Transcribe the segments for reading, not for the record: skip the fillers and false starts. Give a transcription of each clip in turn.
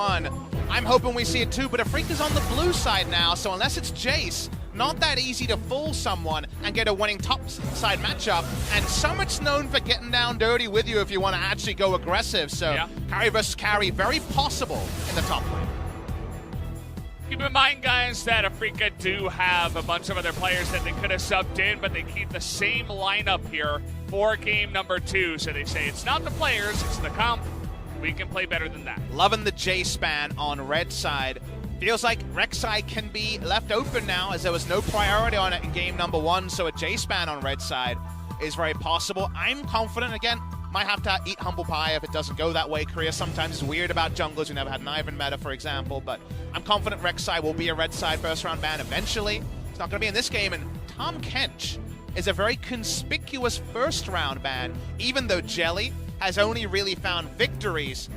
I'm hoping we see it too, but Afreeca's on the blue side now, so unless it's Jace, not that easy to fool someone and get a winning top side matchup. And Summit's known for getting down dirty with you if you want to actually go aggressive, so yeah. Carry versus carry, very possible in the top lane. Keep in mind, guys, that Afreeca do have a bunch of other players that they could have subbed in, but they keep the same lineup here for game number 2. So they say it's not the players, it's the comp. We can play better than that. Loving the J span on red side. Feels like Rek'Sai can be left open now, as there was no priority on it in game number 1, so a J span on red side is very possible. I'm confident, again, might have to eat humble pie if it doesn't go that way. Korea sometimes is weird about junglers who never had an Ivan meta, for example, but I'm confident Rek'Sai will be a red side first round ban eventually. It's not going to be in this game, and Tahm Kench is a very conspicuous first round ban, even though Jelly has only really found victories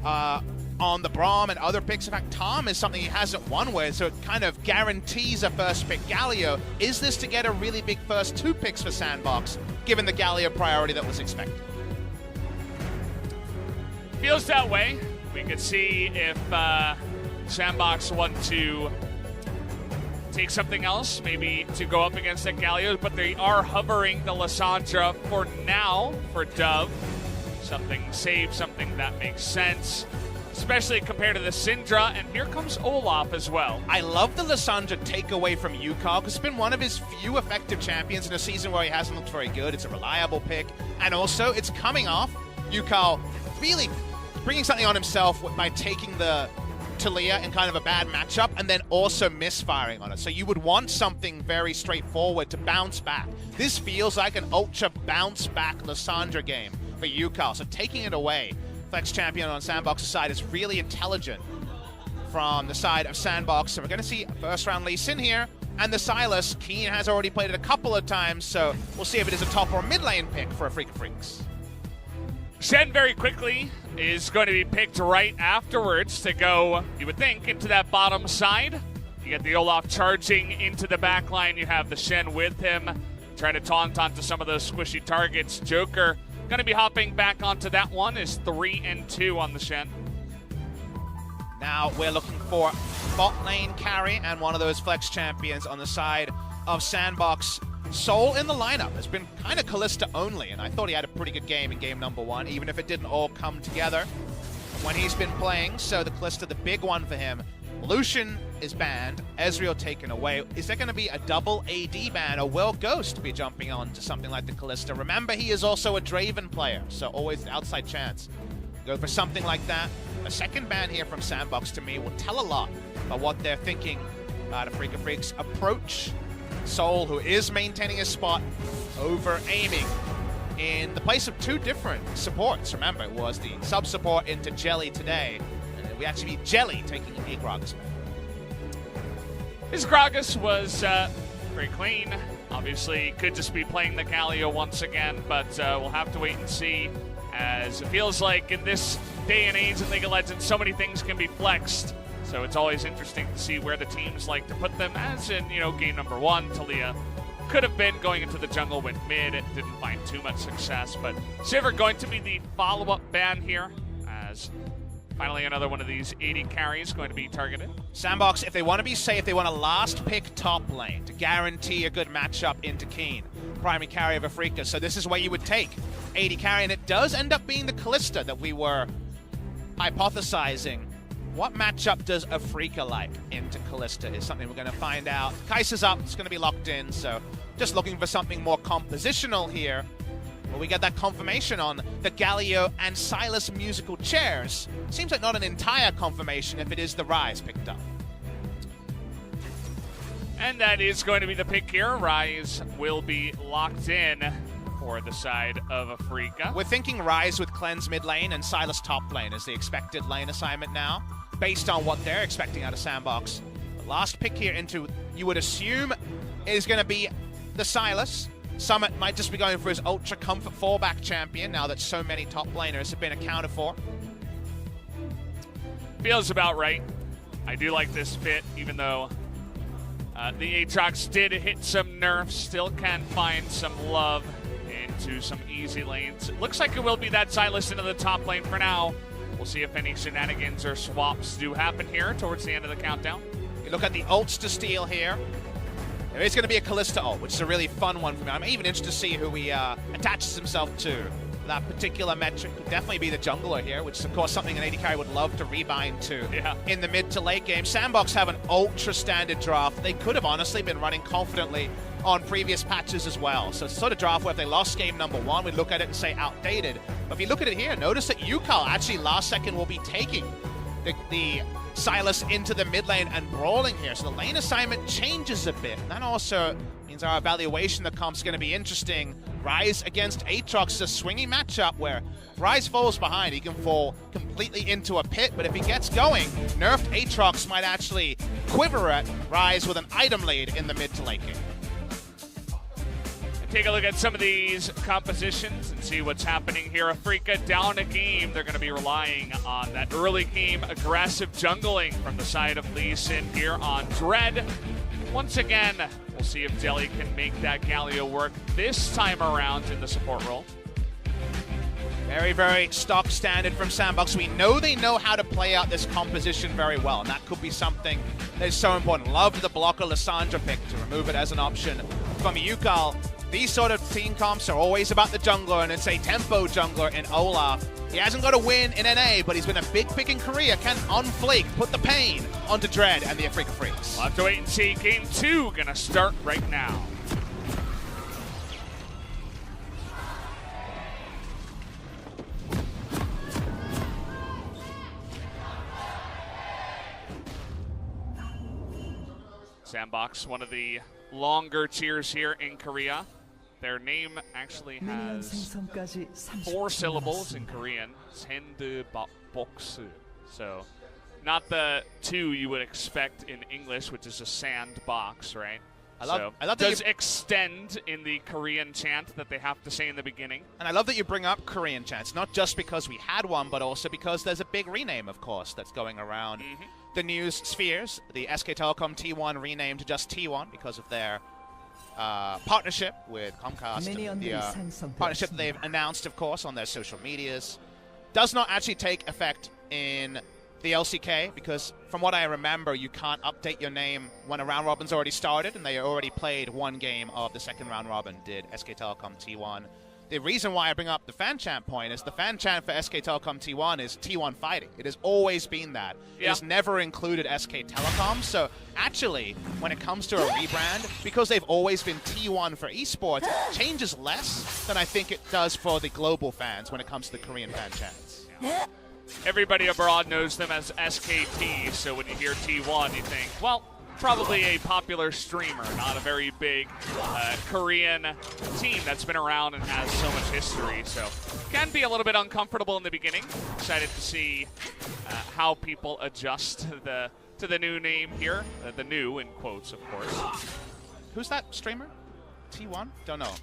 on the Braum and other picks. In fact, Tahm is something he hasn't won with, so it kind of guarantees a first pick Galio. Is this to get a really big first 2 picks for SANDBOX, given the Galio priority that was expected? Feels that way. We could see if SANDBOX want to take something else, maybe to go up against that Galio, but they are hovering the Lissandra for now for Dove. Something safe, something that makes sense, especially compared to the Syndra, and here comes Olaf as well. I love the Lissandra takeaway from Yukal, because it's been one of his few effective champions in a season where he hasn't looked very good. It's a reliable pick, and also it's coming off Yukal really bringing something on himself by taking the Talia in kind of a bad matchup and then also misfiring on it. So you would want something very straightforward to bounce back. This feels like an ultra bounce back Lissandra game for Yukal. So taking it away, Flex champion on SANDBOX's side, is really intelligent from the side of SANDBOX. So we're going to see a first round Lee Sin here. And the Sylas, Keen has already played it a couple of times, so we'll see if it is a top or mid lane pick for Afreeca Freecs. Shen very quickly is going to be picked right afterwards to go, you would think, into that bottom side. You get the Olaf charging into the back line. You have the Shen with him, trying to taunt onto some of those squishy targets. Joker going to be hopping back onto that one, is 3 and 2 on the Shen. Now we're looking for bot lane carry and one of those flex champions on the side of SANDBOX. Soul in the lineup has been kind of Kalista only, and I thought he had a pretty good game in game number 1, even if it didn't all come together when he's been playing. So the Kalista, the big one for him. Lucian is banned, Ezreal taken away. Is there going to be a double AD ban, or will Ghost be jumping on to something like the Kalista? Remember, he is also a Draven player, so always the outside chance. Go for something like that. A second ban here from SANDBOX, to me, will tell a lot about what they're thinking about Afreeca Freecs' approach. Soul, who is maintaining his spot over aiming in the place of 2 different supports. Remember, it was the sub-support into Jelly today, and we actually need Jelly taking a Gragas ban. His Gragas was very clean. Obviously, could just be playing the Galio once again, but we'll have to wait and see, as it feels like in this day and age in League of Legends, so many things can be flexed. So it's always interesting to see where the teams like to put them, as in, you know, game number 1, Talia could have been going into the jungle, went mid, it didn't find too much success, but Sivir going to be the follow-up ban here, as finally another one of these 80 carries going to be targeted. SANDBOX, if they want to be safe, they want to last pick top lane to guarantee a good matchup into Keen, primary carry of Afreeca. So this is where you would take 80 carry, and it does end up being the Kalista that we were hypothesizing. What matchup does Afreeca like into Kalista is something we're going to find out. Kai'Sa's up, it's going to be locked in, so just looking for something more compositional here. Well, we get that confirmation on the Galio and Sylas musical chairs. Seems like not an entire confirmation if it is the Rise picked up. And that is going to be the pick here. Rise will be locked in for the side of Afreeca. We're thinking Rise with Cleanse mid lane and Sylas top lane is the expected lane assignment now, based on what they're expecting out of SANDBOX. The last pick here into, you would assume, is going to be the Sylas. Summit might just be going for his ultra comfort fallback champion now that so many top laners have been accounted for. Feels about right. I do like this fit, even though the Aatrox did hit some nerfs, still can find some love into some easy lanes. It looks like it will be that Sylas into the top lane for now. We'll We'll see if any shenanigans or swaps do happen here towards the end of the countdown. You look at the ults to steal here. There is going to be a Kalista ult, which is a really fun one for me. I'm even interested to see who he attaches himself to. That particular metric could definitely be the jungler here, which is of course something an AD carry would love to rebind to in the mid to late game. SANDBOX have an ultra standard draft. They could have honestly been running confidently on previous patches as well. So it's the sort of draft where if they lost game number 1, we'd look at it and say outdated. But if you look at it here, notice that Yukal actually last second will be taking the Sylas into the mid lane and brawling here. So the lane assignment changes a bit. And that also means our evaluation that comes going to be interesting. Ryze against Aatrox is a swingy matchup where if Ryze falls behind, he can fall completely into a pit, but if he gets going, nerfed Aatrox might actually quiver at Ryze with an item lead in the mid to late game. Take a look at some of these compositions and see what's happening here. Afreeca down a game. They're going to be relying on that early game aggressive jungling from the side of Lee Sin here on Dread. Once again, we'll see if Delhi can make that Galio work this time around in the support role. Very, very stock standard from SANDBOX. We know they know how to play out this composition very well, and that could be something that is so important. Love the blocker Lissandra pick to remove it as an option from Yukal. These sort of team comps are always about the jungler, and it's a tempo jungler in Olaf. He hasn't got a win in NA, but he's been a big pick in Korea. Can on Flake put the pain onto Dread and the Afreeca Freecs? We'll have to wait and see. Game 2 gonna start right now. SANDBOX, one of the longer tiers here in Korea. Their name actually has 4 syllables in Korean. SANDBOX. So, not the 2 you would expect in English, which is a sandbox, right? I love that does extend in the Korean chant that they have to say in the beginning. And I love that you bring up Korean chants, not just because we had one, but also because there's a big rename, of course, that's going around the news spheres. The SK Telecom T1 renamed to just T1 because of their partnership with Comcast. The partnership that they've announced, of course, on their social medias. Does not actually take effect in the LCK, because from what I remember, you can't update your name when a round robin's already started, and they already played one game of the second round robin, did SK Telecom T1. The reason why I bring up the fan chant point is the fan chant for SK Telecom T1 is T1 fighting. It has always been that. It has never included SK Telecom, so actually, when it comes to a rebrand, because they've always been T1 for esports, it changes less than I think it does for the global fans when it comes to the Korean fan chants. Everybody abroad knows them as SKT, so when you hear T1, you think, well, probably a popular streamer, not a very big Korean team that's been around and has so much history. So can be a little bit uncomfortable in the beginning. Excited to see how people adjust to the new name here. The new in quotes, of course. Who's that streamer? T1? Don't know.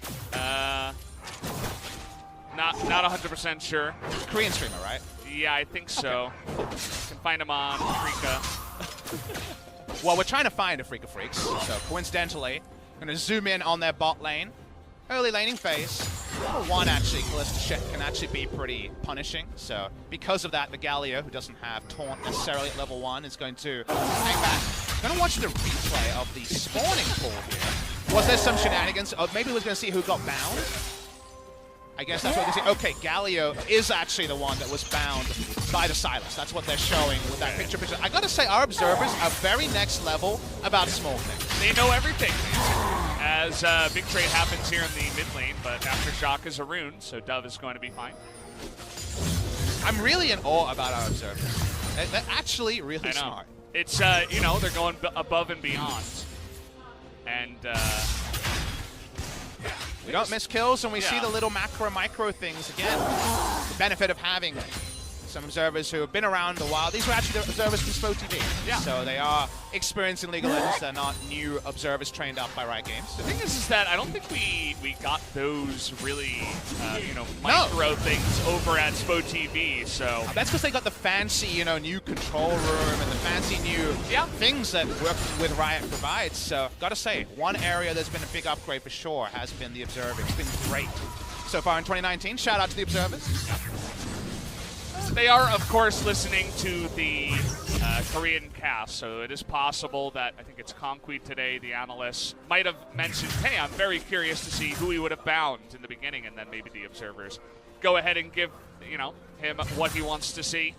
Not 100% sure. Korean streamer, right? Yeah, I think so. Okay. You can find him on Afreeca. Well, we're trying to find Afreeca Freecs, so coincidentally, I'm going to zoom in on their bot lane. Early laning phase. Level 1, actually, Kalista can actually be pretty punishing, so because of that, the Galio, who doesn't have taunt necessarily at level 1, is going to hang back. I'm going to watch the replay of the spawning pool here. Was there some shenanigans? Oh, maybe we're going to see who got bound. I guess that's what we can see. Okay, Galio is actually the one that was bound by the Sylas. That's what they're showing with that picture. I gotta say, our observers are very next level about small things. They know everything. As big trade happens here in the mid lane, but after shock is a rune, so Dove is going to be fine. I'm really in awe about our observers. They're actually really smart. It's, you know, they're going above and beyond. And, we don't miss kills, and we see the little micro things again. The benefit of having some observers who have been around a while. These were actually the observers from SPO TV. Yeah. So they are experienced in League of Legends. They're not new observers trained up by Riot Games. The thing is that I don't think we got those really, you know, micro things over at SPO TV. So that's because they got the fancy, you know, new control room and the fancy new things that work with Riot provides. So gotta say, one area that's been a big upgrade for sure has been the observer. It's been great so far in 2019. Shout out to the observers. They are, of course, listening to the Korean cast, so it is possible that, I think it's Conquest today, the analyst, might have mentioned, hey, I'm very curious to see who he would have bound in the beginning, and then maybe the observers go ahead and give, him what he wants to see.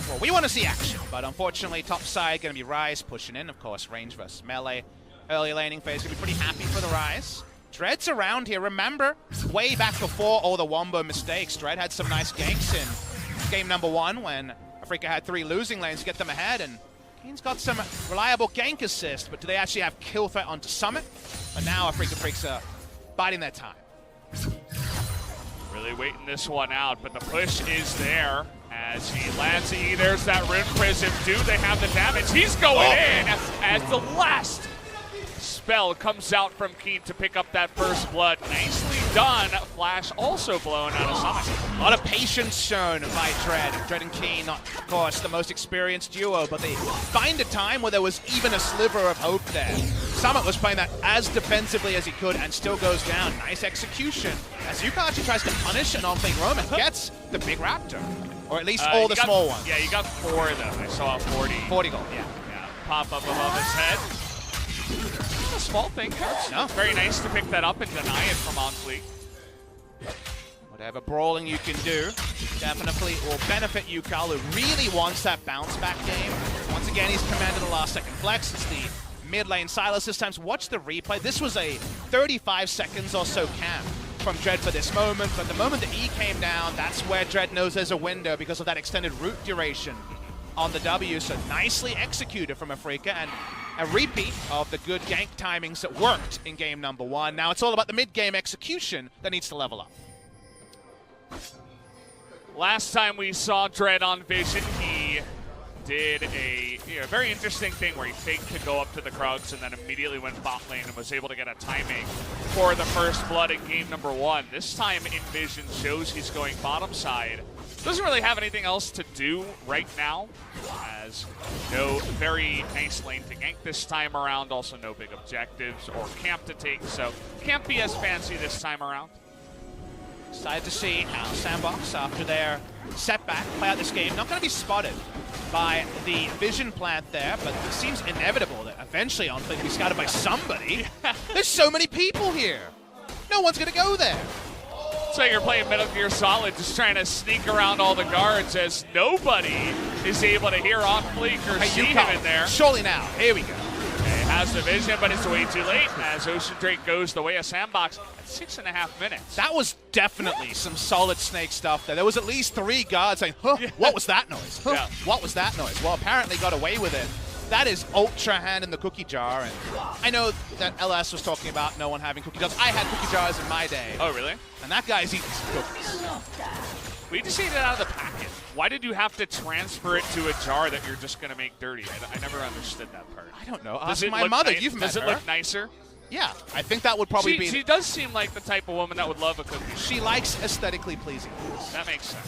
Well, we want to see action, but unfortunately, top side going to be Rise pushing in, of course, range versus melee. Early laning phase going to be pretty happy for the Rise. Dread's around here. Remember, way back before all the Wombo mistakes, Dread had some nice ganks in game number 1 when Afreeca had 3 losing lanes to get them ahead, and Kane's got some reliable gank assist, but do they actually have kill threat onto Summit? But now Afreeca Freecs are biding their time. Really waiting this one out, but the push is there as he lands E. There's that Rune Prism. Do they have the damage? He's going in as the last spell comes out from Keen to pick up that first blood. Nicely done. Flash also blown out of Summit. A lot of patience shown by Dread. Dread and Keen, not, of course, the most experienced duo, but they find a time where there was even a sliver of hope there. Summit was playing that as defensively as he could and still goes down. Nice execution. As Yuka actually tries to punish an on-playing Roman, gets the big Raptor. Or at least all the small ones. Yeah, you got 4 of them. I saw 40. 40 gold, yeah. Pop up above his head. A small thing. No. Very nice to pick that up and deny it from on fleek. Whatever brawling you can do definitely will benefit Yukal, who really wants that bounce back game. Once again, he's commanded the last second flex. It's the mid lane Silas this time. Watch the replay. This was a 35 seconds or so camp from Dread for this moment, but the moment the E came down, that's where Dread knows there's a window because of that extended root duration on the W. So nicely executed from Afreeca, and a repeat of the good gank timings that worked in game number 1. Now it's all about the mid-game execution that needs to level up. Last time we saw Dread on Vision, he did a very interesting thing where he faked to go up to the Krugs and then immediately went bot lane and was able to get a timing for the first blood in game number 1. This time in Vision shows he's going bottom side. Doesn't really have anything else to do right now, as no very nice lane to gank this time around, also no big objectives or camp to take, so can't be as fancy this time around. Excited to see how SANDBOX, after their setback, play out this game. Not going to be spotted by the Vision plant there, but it seems inevitable that eventually on will be scouted by somebody. There's so many people here. No one's going to go there. So you're playing Metal Gear Solid, just trying to sneak around all the guards as nobody is able to hear on fleek or see him in there. Surely now. Here we go. It has the vision, but it's way too late as Ocean Drake goes the way of SANDBOX at 6.5 minutes. That was definitely some solid Snake stuff there. There was at least 3 guards saying, huh, what was that noise? Huh, what was that noise? Well, apparently got away with it. That is ultra hand in the cookie jar. And I know that LS was talking about no one having cookie jars. I had cookie jars in my day. Oh, really? And that guy's eating some cookies. We just ate it out of the packet. Why did you have to transfer it to a jar that you're just going to make dirty? I never understood that part. I don't know. Ask my mother. You've met her. Does it look nicer? Yeah, I think that would probably be... She does seem like the type of woman that would love a cookie. She likes aesthetically pleasing things. That makes sense.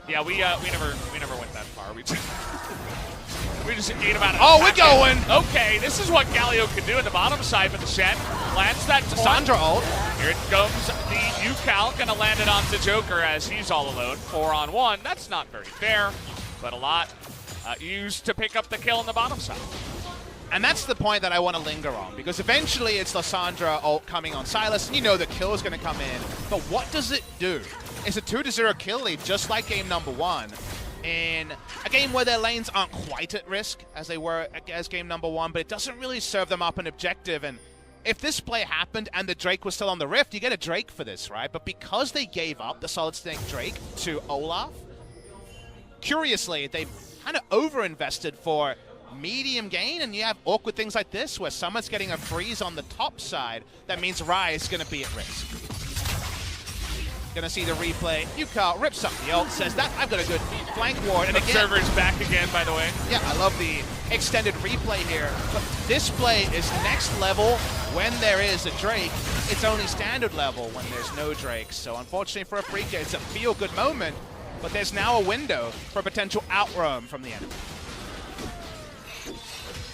Yeah, we never went that far. We just ate about it. Oh, we're going! Okay, this is what Galio can do in the bottom side, but the Shen lands that Sandra ult. Here it comes the Yukal, gonna land it onto Joker as he's all alone. 4-on-1, that's not very fair, but a lot used to pick up the kill on the bottom side. And that's the point that I want to linger on, because eventually it's Lysandra ult coming on Silas, and you know the kill is going to come in. But what does it do? It's a 2-0 kill lead, just like game number 1. In a game where their lanes aren't quite at risk as they were as game number 1, but it doesn't really serve them up an objective. And if this play happened and the Drake was still on the Rift, you get a Drake for this, right? But because they gave up the Solid Snake Drake to Olaf, curiously, they kind of over-invested for medium gain, and you have awkward things like this where someone's getting a freeze on the top side. That means Rise is going to be at risk. Gonna see the replay. Yukal rips up the ult, says that I've got a good flank ward. And Observer's back again, by the way. Yeah, I love the extended replay here. But this play is next level when there is a Drake. It's only standard level when there's no Drake. So unfortunately for Afreeca, it's a feel-good moment, but there's now a window for a potential outroam from the enemy.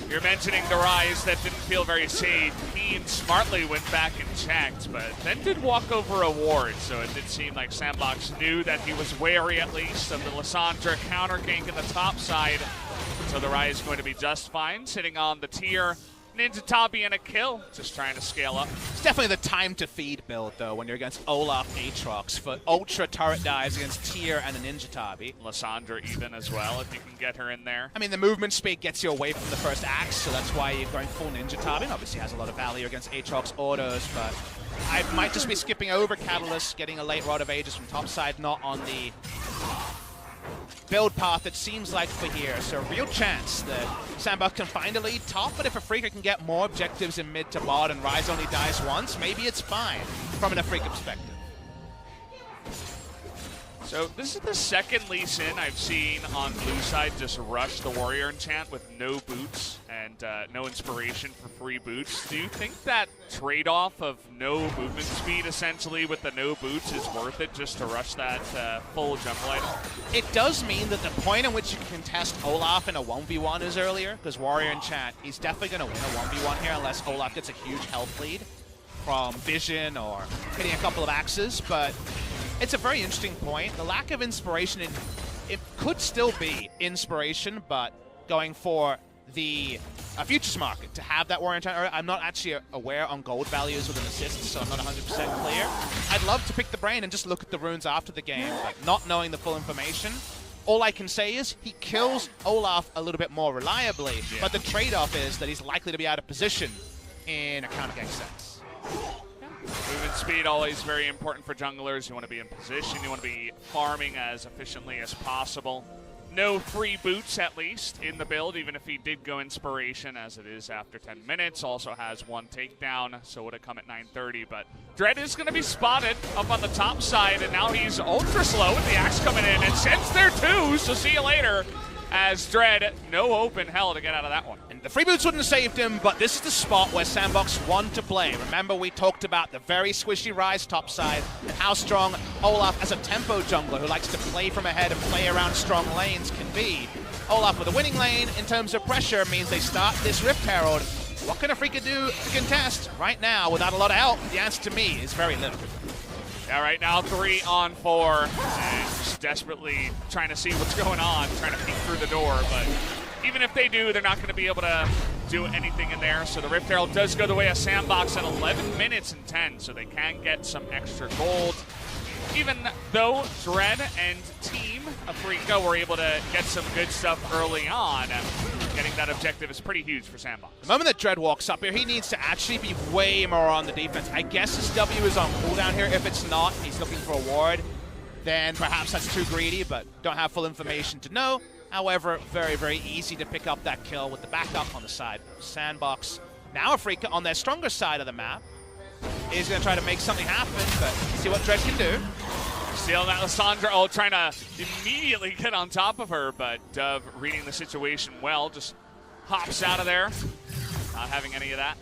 You're mentioning the Rise that didn't feel very safe. Keen smartly went back and checked, but then did walk over a ward, so it did seem like SANDBOX knew that he was wary at least of the Lissandra counter gank in the top side. So the Rise is going to be just fine, sitting on the tier. Ninja Tabi and a kill, just trying to scale up. It's definitely the time to feed build, though, when you're against Olaf Aatrox for ultra turret dives against Tier and a Ninja Tabi. Lissandra even as well, if you can get her in there. I mean, the movement speed gets you away from the first axe, so that's why you're going full Ninja Tabi. And obviously has a lot of value against Aatrox autos, but I might just be skipping over Catalyst, getting a late Rod of Ages from topside, not on the build path it seems like for here. So a real chance that SANDBOX can find a lead top, but if Afreeca can get more objectives in mid to bot and Rise only dies once, maybe it's fine from an Afreeca perspective. So this is the second Lee Sin I've seen on blue side just rush the Warrior Enchant with no boots and no inspiration for free boots. Do you think that trade-off of no movement speed essentially with the no boots is worth it just to rush that full jungle item? It does mean that the point in which you can contest Olaf in a 1v1 is earlier, because Warrior Enchant, he's definitely going to win a 1v1 here unless Olaf gets a huge health lead from Vision or hitting a couple of axes, but it's a very interesting point. The lack of inspiration, it could still be inspiration, but going for the futures market to have that Warrior Enchant. I'm not actually aware on gold values with an assist, so I'm not 100% clear. I'd love to pick the brain and just look at the runes after the game, but not knowing the full information. All I can say is he kills Olaf a little bit more reliably, but the trade-off is that he's likely to be out of position in a counter gank sense. Movement speed always very important for junglers. You want to be in position. You want to be farming as efficiently as possible. No free boots, at least, in the build, even if he did go inspiration, as it is after 10 minutes. Also has one takedown, so would have come at 9:30. But Dread is going to be spotted up on the top side, and now he's ultra slow with the axe coming in. And Shen's there too, so see you later. As Dread, no open hell to get out of that one. And the free boots wouldn't have saved him, but this is the spot where SANDBOX want to play. Remember, we talked about the very squishy Rise topside and how strong Olaf as a tempo jungler who likes to play from ahead and play around strong lanes can be. Olaf with a winning lane in terms of pressure means they start this Rift Herald. What can Afreeca do to contest? Right now, without a lot of help, the answer to me is very little. Yeah, right now 3 on 4, and just desperately trying to see what's going on, trying to peek through the door, but even if they do, they're not going to be able to do anything in there. So the Rift Herald does go the way of SANDBOX at 11 minutes and 10, so they can get some extra gold. Even though Dread and Team Afreeca were able to get some good stuff early on, getting that objective is pretty huge for SANDBOX. The moment that Dread walks up here, he needs to actually be way more on the defense. I guess his W is on cooldown here. If it's not, he's looking for a ward, then perhaps that's too greedy, but don't have full information to know. However, very, very easy to pick up that kill with the backup on the side of SANDBOX. Now Afreeca on their stronger side of the map is going to try to make something happen, but see what Dread can do. Stealing that Lissandra, trying to immediately get on top of her, but Dove reading the situation well, just hops out of there, not having any of that.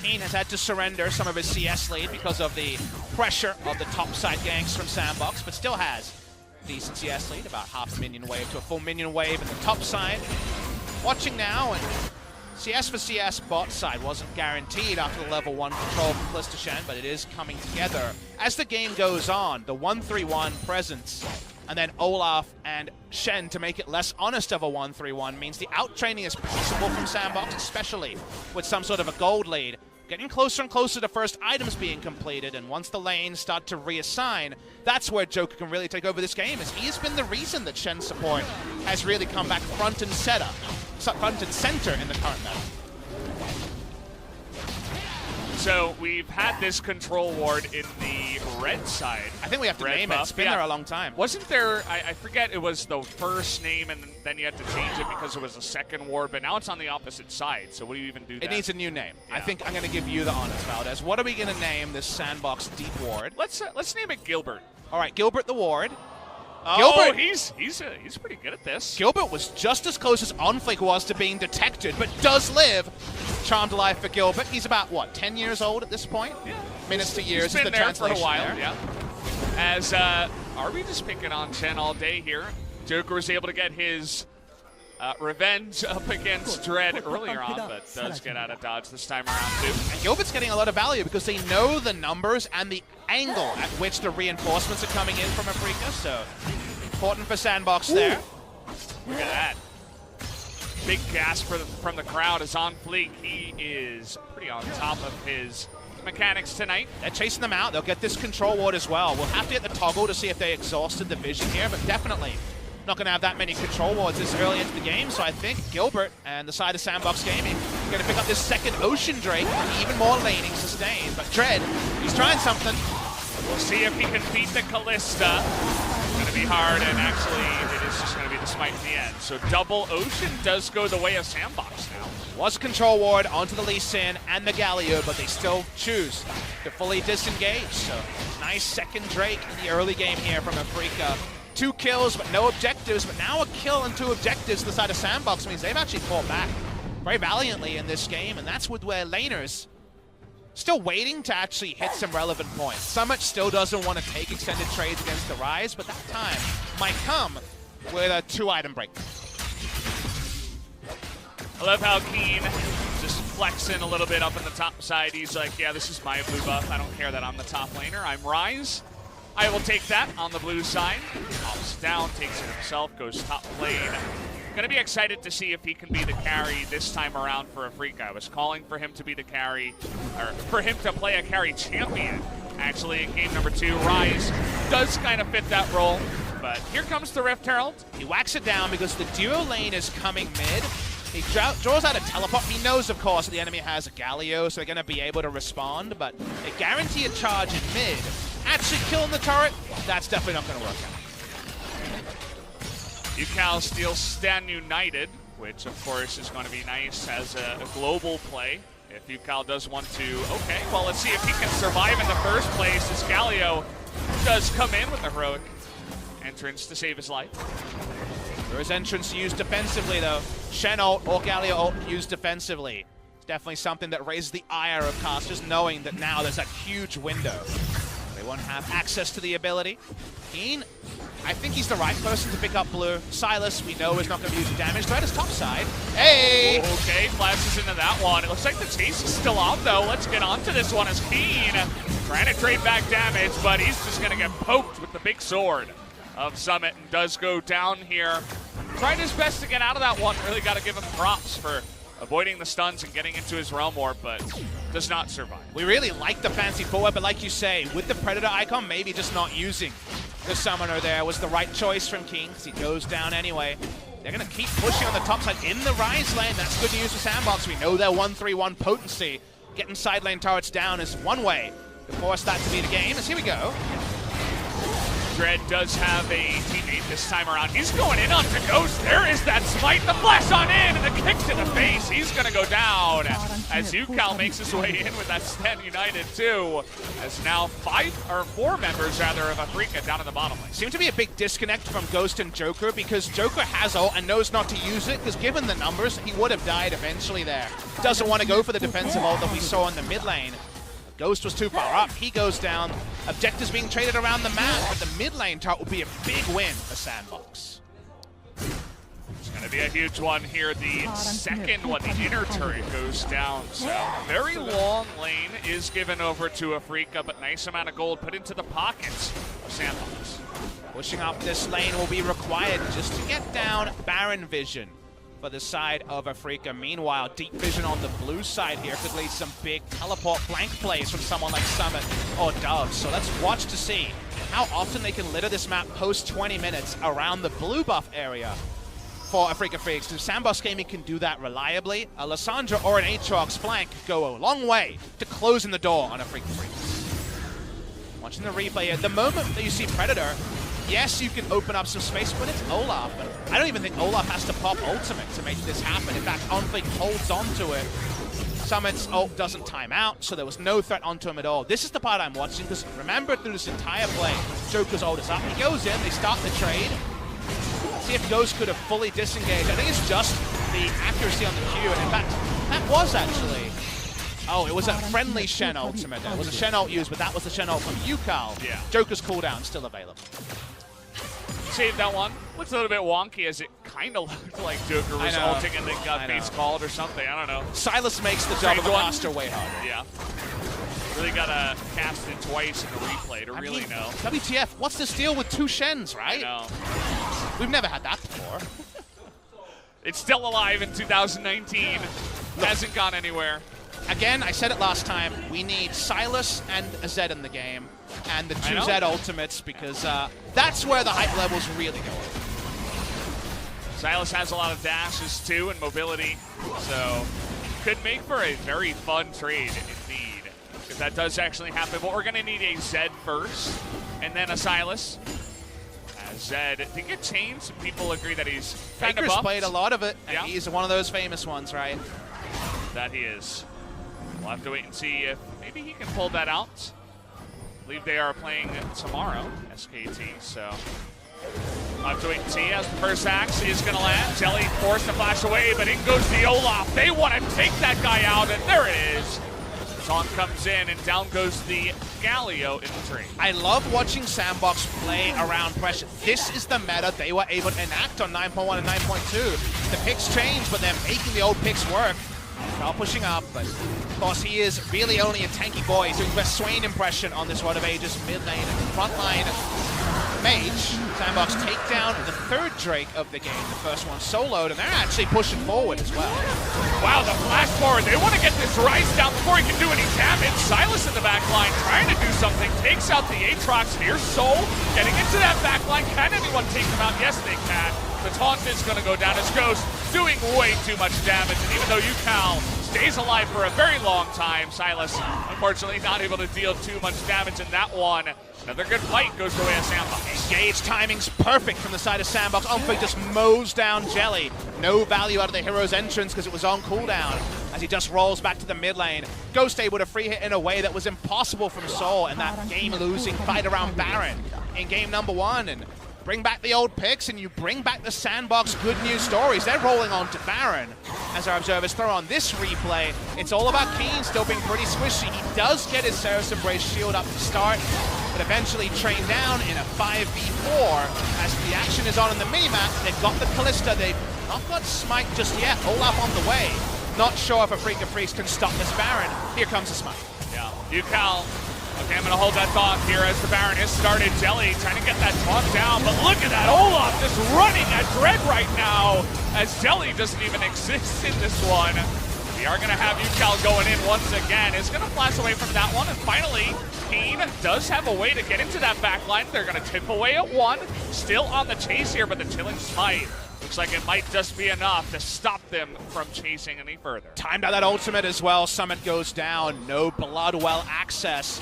Keen has had to surrender some of his CS lead because of the pressure of the topside ganks from SANDBOX, but still has decent CS lead, about half a minion wave to a full minion wave in the top side. Watching now, and CS for CS bot side wasn't guaranteed after the level 1 control from Plistashen, but it is coming together. As the game goes on, the 1-3-1 presence, and then Olaf and Shen to make it less honest of a 1-3-1 means the out-training is possible from SANDBOX, especially with some sort of a gold lead. Getting closer and closer to first items being completed, and once the lanes start to reassign, that's where Joker can really take over this game, as he has been the reason that Shen's support has really come back front and center in the current meta. So we've had this control ward in the red side. I think we have to name it. It's been there a long time. Wasn't there, I forget, it was the first name and then you had to change it because it was a second ward, but now it's on the opposite side, so what do you even do? It needs a new name. Yeah. I think I'm going to give you the honors, Valdez. What are we going to name this SANDBOX deep ward? Let's name it Gilbert. All right, Gilbert the ward. Gilbert, he's pretty good at this. Gilbert was just as close as OnFleek was to being detected, but does live. Charmed life for Gilbert. He's about, what, 10 years old at this point? Yeah. Minutes to years he's been is the there translation for a while, there. Yeah. As, are we just picking on Chen all day here? Joker was able to get his revenge up against Dread earlier on, but does get out of dodge this time around too. And Gilbert's getting a lot of value because they know the numbers and the angle at which the reinforcements are coming in from Afreeca, so important for SANDBOX there. Look at that. Big gasp from the crowd is on fleek. He is pretty on top of his mechanics tonight. They're chasing them out. They'll get this control ward as well. We'll have to get the toggle to see if they exhausted the vision here, but definitely not going to have that many control wards this early into the game, so I think Gilbert and the side of SANDBOX Gaming are going to pick up this second Ocean Drake and even more laning sustain. But Dread, he's trying something. We'll see if he can beat the Callista. It's going to be hard, and actually it is just going to be the smite in the end. So double Ocean does go the way of SANDBOX now. Was control ward onto the Lee Sin and the Galio, but they still choose to fully disengage. So nice second Drake in the early game here from Afreeca. 2 kills, but no objectives, but now a kill and 2 objectives to the side of SANDBOX means they've actually fought back very valiantly in this game, and that's with where laners still waiting to actually hit some relevant points. Summit still doesn't want to take extended trades against the Rise, but that time might come with a 2-item break. I love how Keen just flexing a little bit up in the top side. He's like, yeah, this is my blue buff. I don't care that I'm the top laner. I'm Rise. I will take that on the blue side. Pops down, takes it himself, goes top lane. Gonna be excited to see if he can be the carry this time around for Afreeca. I was calling for him to be the carry, or for him to play a carry champion, actually, in game number 2. Rise does kind of fit that role, but here comes the Rift Herald. He whacks it down because the duo lane is coming mid. He draws out a teleport. He knows, of course, that the enemy has a Galio, so they're going to be able to respond, but they guarantee a charge in mid. Actually killing the turret, that's definitely not going to work out. UCal steals Stand United, which, of course, is going to be nice as a global play. If UCal does want to, okay, well, let's see if he can survive in the first place, as Galio does come in with a heroic entrance to save his life. There is entrance used defensively, though. Shen ult or Galio ult used defensively. It's definitely something that raises the ire of casters, knowing that now there's that huge window. They won't have access to the ability. Keen, I think he's the right person to pick up blue. Silas, we know, is not going to be using damage. Threat is top side. Hey! Okay, flashes into that one. It looks like the chase is still on, though. Let's get onto this one as Keen trying to trade back damage, but he's just going to get poked with the big sword of Summit and does go down here. Tried his best to get out of that one. Really got to give him props for avoiding the stuns and getting into his realm warp, but does not survive. We really like the fancy forward, but like you say, with the Predator icon, maybe just not using the Summoner there was the right choice from King, because he goes down anyway. They're going to keep pushing on the top side in the Rise lane. That's good news for SANDBOX. We know their 1-3-1 potency. Getting side lane turrets down is one way to force that to be the game, as here we go. Dread does have a teammate this time around. He's going in onto Ghost. There is that smite, the flash on in, and the kick to the face. He's going to go down as UCal makes his way in with that Stand United too. As now 4 members rather of Afreeca down in the bottom lane. Seems to be a big disconnect from Ghost and Joker because Joker has ult and knows not to use it because given the numbers, he would have died eventually there. Doesn't want to go for the defensive ult that we saw in the mid lane. Ghost was too far up. He goes down. Objectives being traded around the map, but the mid lane turret will be a big win for SANDBOX. It's going to be a huge one here. The second one, the inner turret goes down. So very long lane is given over to Afreeca, but nice amount of gold put into the pockets of SANDBOX. Pushing up this lane will be required just to get down Baron Vision for the side of Afreeca. Meanwhile, deep vision on the blue side here could lead some big teleport flank plays from someone like Summit or Dove. So let's watch to see how often they can litter this map post 20 minutes around the blue buff area for Afreeca Freecs. If SANDBOX Gaming can do that reliably, a Lissandra or an Aatrox flank go a long way to closing the door on Afreeca Freecs. Watching the replay here, the moment that you see Predator, yes, you can open up some space, but it's Olaf. But I don't even think Olaf has to pop ultimate to make this happen. In fact, OnFleek holds onto it. Summit's ult doesn't time out, so there was no threat onto him at all. This is the part I'm watching, because remember through this entire play, Joker's ult is up. He goes in, they start the trade. See if Ghost could have fully disengaged. I think it's just the accuracy on the Q, and in fact, that was actually... Oh, it was a friendly Shen ultimate there. It was a Shen ult used, but that was the Shen ult from UCal. Yeah. Joker's cooldown still available. saved that one. Looks a little bit wonky as it kind of looked like Joker was ulting and then got face called or something. I don't know. Silas makes the job of the caster way harder. Yeah. Really got to cast it twice in the replay to really know. WTF, what's this deal with 2 Shens, right? I know. We've never had that before. It's still alive in 2019. Hasn't gone anywhere. Again, I said it last time, we need Silas and a Zed in the game, and the 2 Zed ultimates, because that's where the hype level's really going. Silas has a lot of dashes too and mobility, so could make for a very fun trade indeed. If that does actually happen, but we're going to need a Zed first, and then a Silas. Zed, I think it changed. Some people agree that he's kind of buffed. Played a lot of it, and he's one of those famous ones, right? That he is. We'll have to wait and see if maybe he can pull that out. I believe they are playing tomorrow, SKT, so we'll have to wait and see as the first axe is going to land. Jelly forced to flash away, but in goes the Olaf. They want to take that guy out, and there it is. Taunt comes in, and down goes the Galio in the tree. I love watching SANDBOX play around pressure. This is the meta they were able to enact on 9.1 and 9.2. The picks change, but they're making the old picks work. Not pushing up, but of course he is really only a tanky boy. He's doing best Swain impression on this Rod of Ages mid lane and front line. Mage, SANDBOX take down the 3rd Drake of the game. The first one soloed, and they're actually pushing forward as well. Wow, the flash forward. They want to get this Rise down before he can do any damage. Silas in the back line trying to do something. Takes out the Aatrox. Here's Soul getting into that back line. Can anyone take him out? Yes, they can. The taunt is going to go down as Ghost doing way too much damage. And even though Yukal stays alive for a very long time, Silas unfortunately not able to deal too much damage in that one. Another good fight goes the way of SANDBOX. Engage timing's perfect from the side of SANDBOX. Afreeca just mows down Jelly. No value out of the hero's entrance because it was on cooldown as he just rolls back to the mid lane. Ghost able to free hit in a way that was impossible from Soul in that game-losing fight around Baron in game number 1. And bring back the old picks and you bring back the SANDBOX good news stories. They're rolling on to Baron as our observers throw on this replay. It's all about Keen still being pretty squishy. He does get his Ceres Embrace shield up to start, but eventually trained down in a 5v4 as the action is on in the minimap. They've got the Callista, they've not got Smite just yet. Olaf on the way. Not sure if Afreeca Freecs can stop this Baron. Here comes the Smite. Yeah, Yukal. Okay, I'm going to hold that thought here as the Baron has started. Jelly trying to get that taunt down, but look at that Olaf just running at Dread right now as Jelly doesn't even exist in this one. We are going to have Yukal going in once again. Is going to flash away from that one, and finally, Keen does have a way to get into that back line. They're going to tip away at 1. Still on the chase here, but the Chilling Smite looks like it might just be enough to stop them from chasing any further. Timed out that ultimate as well. Summit goes down. No Bloodwell access.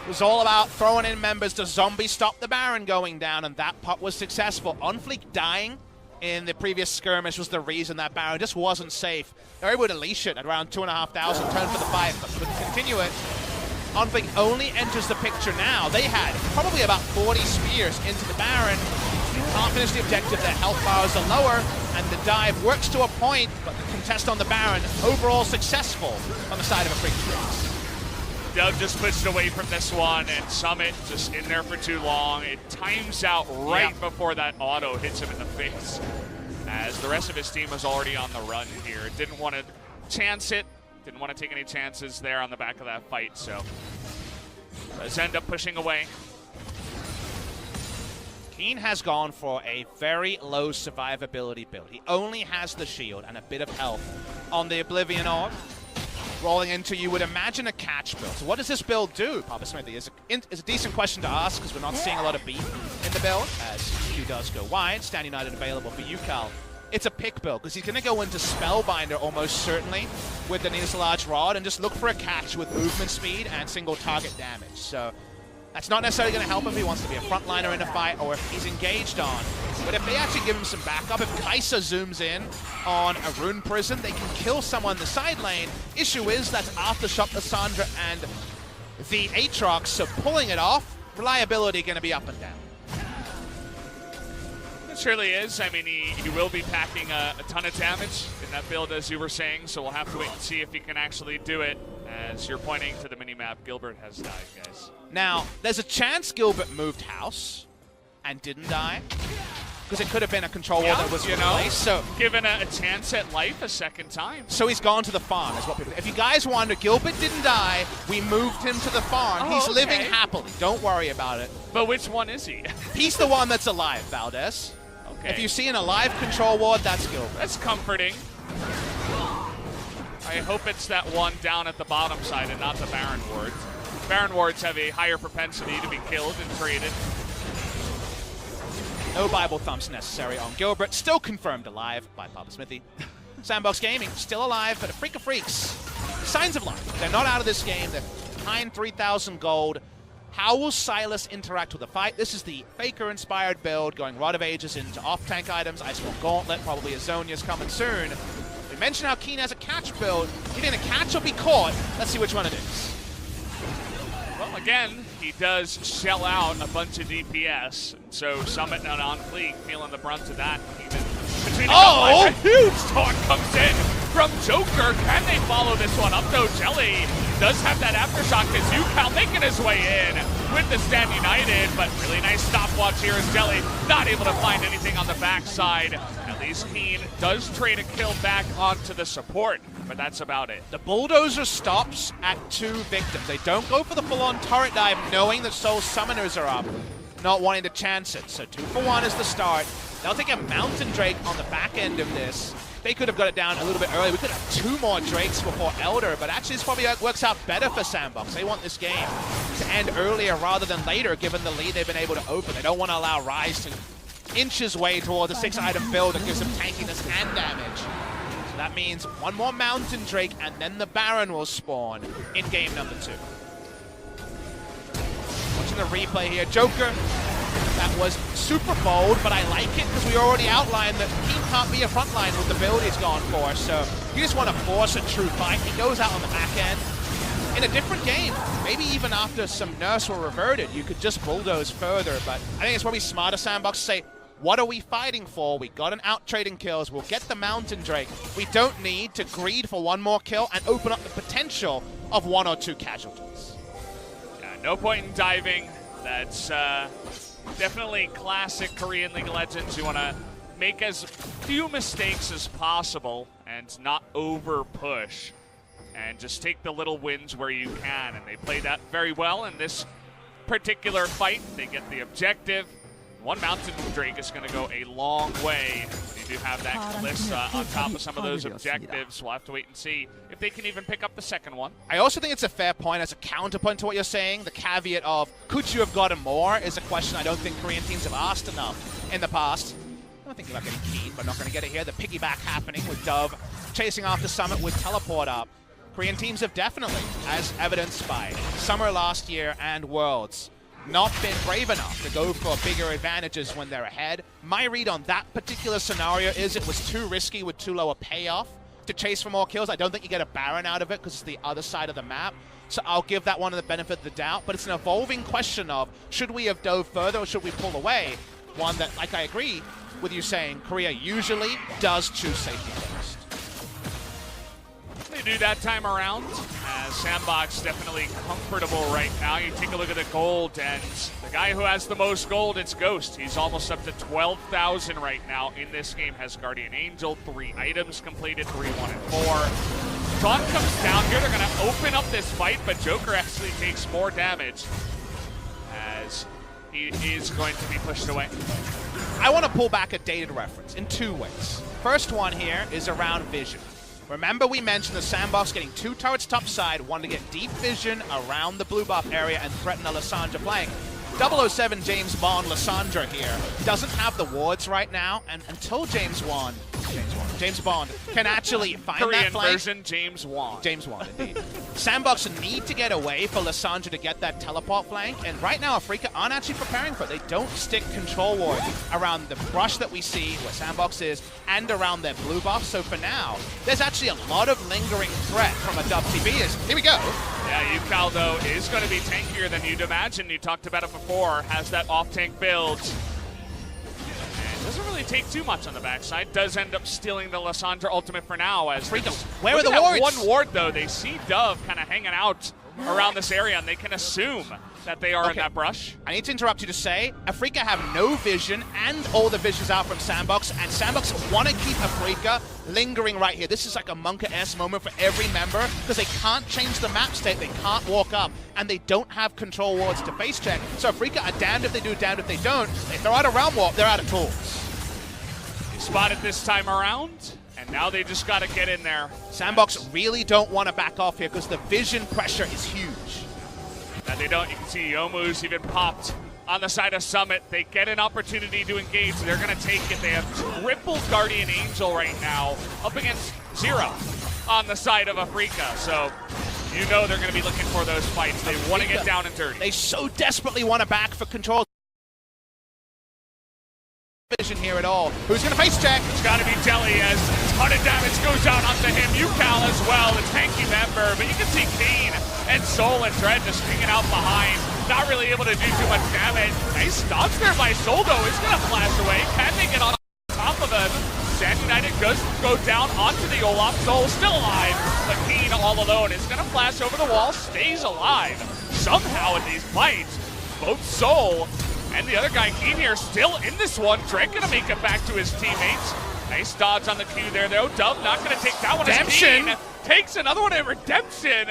It was all about throwing in members to zombie stop the Baron going down, and that putt was successful. Onfleek dying in the previous skirmish was the reason that Baron just wasn't safe. They were able to leash it at around 2,500, turn for the 5, but couldn't continue it. Onfleek only enters the picture now. They had probably about 40 spears into the Baron. They can't finish the objective, their health bars are lower, and the dive works to a point, but the contest on the Baron, overall successful on the side of Afreeca Freecs. Doug just pushed away from this one, and Summit just in there for too long. It times out right before that auto hits him in the face, as the rest of his team was already on the run here. Didn't want to chance it, didn't want to take any chances there on the back of that fight, so let's end up pushing away. Keen has gone for a very low survivability build. He only has the shield and a bit of health on the Oblivion Orb. Rolling into, you would imagine, a catch build. So what does this build do, Papa Smithy? Is a decent question to ask because we're not seeing a lot of beef in the build as Q does go wide. Stand United available for Yukal. It's a pick build because he's going to go into Spellbinder almost certainly with the Needless Large Rod and just look for a catch with movement speed and single target damage. So that's not necessarily going to help him if he wants to be a frontliner in a fight or if he's engaged on. But if they actually give him some backup, if Kai'Sa zooms in on a Rune Prison, they can kill someone in the side lane. Issue is that's Aftershock, the Sandra, and the Aatrox, so pulling it off, reliability going to be up and down. It surely is. I mean, he will be packing a ton of damage in that build, as you were saying, so we'll have to wait and see if he can actually do it. As you're pointing to the minimap, Gilbert has died, guys. Now, there's a chance Gilbert moved house and didn't die. because it could have been a control wall that was replaced. So given a chance at life a second time. So he's gone to the farm, is what people. If you guys wonder, Gilbert didn't die. We moved him to the farm. He's living happily. Don't worry about it. But which one is he? He's the one that's alive, Valdez. Okay. If you see an alive control ward, that's Gilbert. That's comforting. I hope it's that one down at the bottom side and not the Baron wards. Baron wards have a higher propensity to be killed and traded. No Bible thumps necessary on Gilbert. Still confirmed alive by Papa Smithy. SANDBOX Gaming still alive, but Afreeca Freecs, signs of life. They're not out of this game. They're behind 3,000 gold. How will Silas interact with the fight? This is the Faker-inspired build, going Rod of Ages into off-tank items. Iceborne Gauntlet, probably a Zhonya's coming soon. We mentioned how Keen has a catch build. Either gonna catch or be caught. Let's see which one it is. Well, again, he does shell out a bunch of DPS, and so Summit and On Fleek feeling the brunt of that. A huge taunt comes in from Joker. Can they follow this one up, though? Jelly does have that aftershock as UCal making his way in with the Stand United, but really nice stopwatch here as Jelly not able to find anything on the backside. At least Keen does trade a kill back onto the support, but that's about it. The Bulldozer stops at 2 victims. They don't go for the full-on turret dive, knowing that Soul Summoners are up, not wanting to chance it. So 2 for 1 is the start. They'll take a Mountain Drake on the back end of this. They could have got it down a little bit early. We could have 2 more Drakes before Elder, but actually this probably works out better for SANDBOX. They want this game to end earlier rather than later, given the lead they've been able to open. They don't want to allow Rise to inch his way towards a 6-item build that gives him tankiness and damage. So that means 1 more Mountain Drake, and then the Baron will spawn in game number 2. Watching the replay here, Joker. That was super bold, but I like it because we already outlined that he can't be a frontline with the build he's gone for. So you just want to force a true fight. He goes out on the back end in a different game. Maybe even after some nerfs were reverted, you could just bulldoze further. But I think it's probably smarter SANDBOX to say, what are we fighting for? We got an out trading kills. We'll get the Mountain Drake. We don't need to greed for 1 more kill and open up the potential of 1 or 2 casualties. Yeah, no point in diving. That's definitely classic Korean League of Legends. You want to make as few mistakes as possible and not over push, and just take the little wins where you can. And they played that very well in this particular fight. They get the objective. 1 Mountain Drake is going to go a long way. They do have that Kalista on top of some of those objectives. We'll have to wait and see if they can even pick up the second one. I also think it's a fair point as a counterpoint to what you're saying. The caveat of, could you have gotten more, is a question I don't think Korean teams have asked enough in the past. I'm thinking about getting Keen, but not going to get it here. The piggyback happening with Dove chasing after Summit with Teleport up. Korean teams have definitely, as evidenced by Summer last year and Worlds, not been brave enough to go for bigger advantages when they're ahead. My read on that particular scenario is it was too risky with too low a payoff to chase for more kills. I don't think you get a Baron out of it because it's the other side of the map. So I'll give that one the benefit of the doubt. But it's an evolving question of, should we have dove further or should we pull away? One that, like I agree with you saying, Korea usually does choose safety first. They do that time around, as SANDBOX definitely comfortable right now. You take a look at the gold, and the guy who has the most gold, it's Ghost. He's almost up to 12,000 right now in this game. Has Guardian Angel, 3 items completed, 3, 1, and 4. Taunt comes down here. They're going to open up this fight, but Joker actually takes more damage as he is going to be pushed away. I want to pull back a dated reference in 2 ways. First one here is around vision. Remember we mentioned the SANDBOX getting 2 turrets topside, one to get deep vision around the blue buff area and threaten a Lissandra flank. 007 James Bond Lissandra here doesn't have the wards right now, and until James Bond can actually find Korean that flank. version James Wan. James Wan, indeed. SANDBOX need to get away for Lissandra to get that teleport flank, and right now Afreeca aren't actually preparing for it. They don't stick control wards around the brush that we see where SANDBOX is and around their blue buff. So for now, there's actually a lot of lingering threat from a WTB. Here we go. Yeah, UCal, though, is going to be tankier than you'd imagine. You talked about it before. Has that off-tank build. And doesn't really take too much on the backside. Does end up stealing the Lissandra ultimate for now. As where are the wards? 1 ward, though. They see Dove kind of hanging out around this area, and they can assume that they are in that brush. I need to interrupt you to say, Afreeca have no vision, and all the vision's out from SANDBOX, and SANDBOX want to keep Afreeca lingering right here. This is like a Monka-esque moment for every member, because they can't change the map state, they can't walk up, and they don't have control wards to face check. So Afreeca are damned if they do, damned if they don't. If they're out of Realm Warp, they're out of tools. Spotted this time around, and now they just got to get in there. SANDBOX really don't want to back off here because the vision pressure is huge. And they don't. You can see Yomu's even popped on the side of Summit. They get an opportunity to engage. They're going to take it. They have triple Guardian Angel right now up against Zero on the side of Afreeca. So you know they're going to be looking for those fights. They want to get down and dirty. They so desperately want to back for control. Vision here at all. Who's going to face check? It's got to be Deli as a ton of damage goes out onto him. UCal as well, the tanky member. But you can see Kane and Soul and Dread just hanging out behind. Not really able to do too much damage. Nice dodge there by Soul though. He's going to flash away. Can they get on top of him? Sand United goes go down onto the Olaf. Soul still alive. But Kane all alone is going to flash over the wall. Stays alive. Somehow in these fights, both Soul and the other guy, Keen here, still in this one. Drake gonna make it back to his teammates. Nice dodge on the Q there, though. Dub not gonna take that one. Redemption takes another one at Redemption.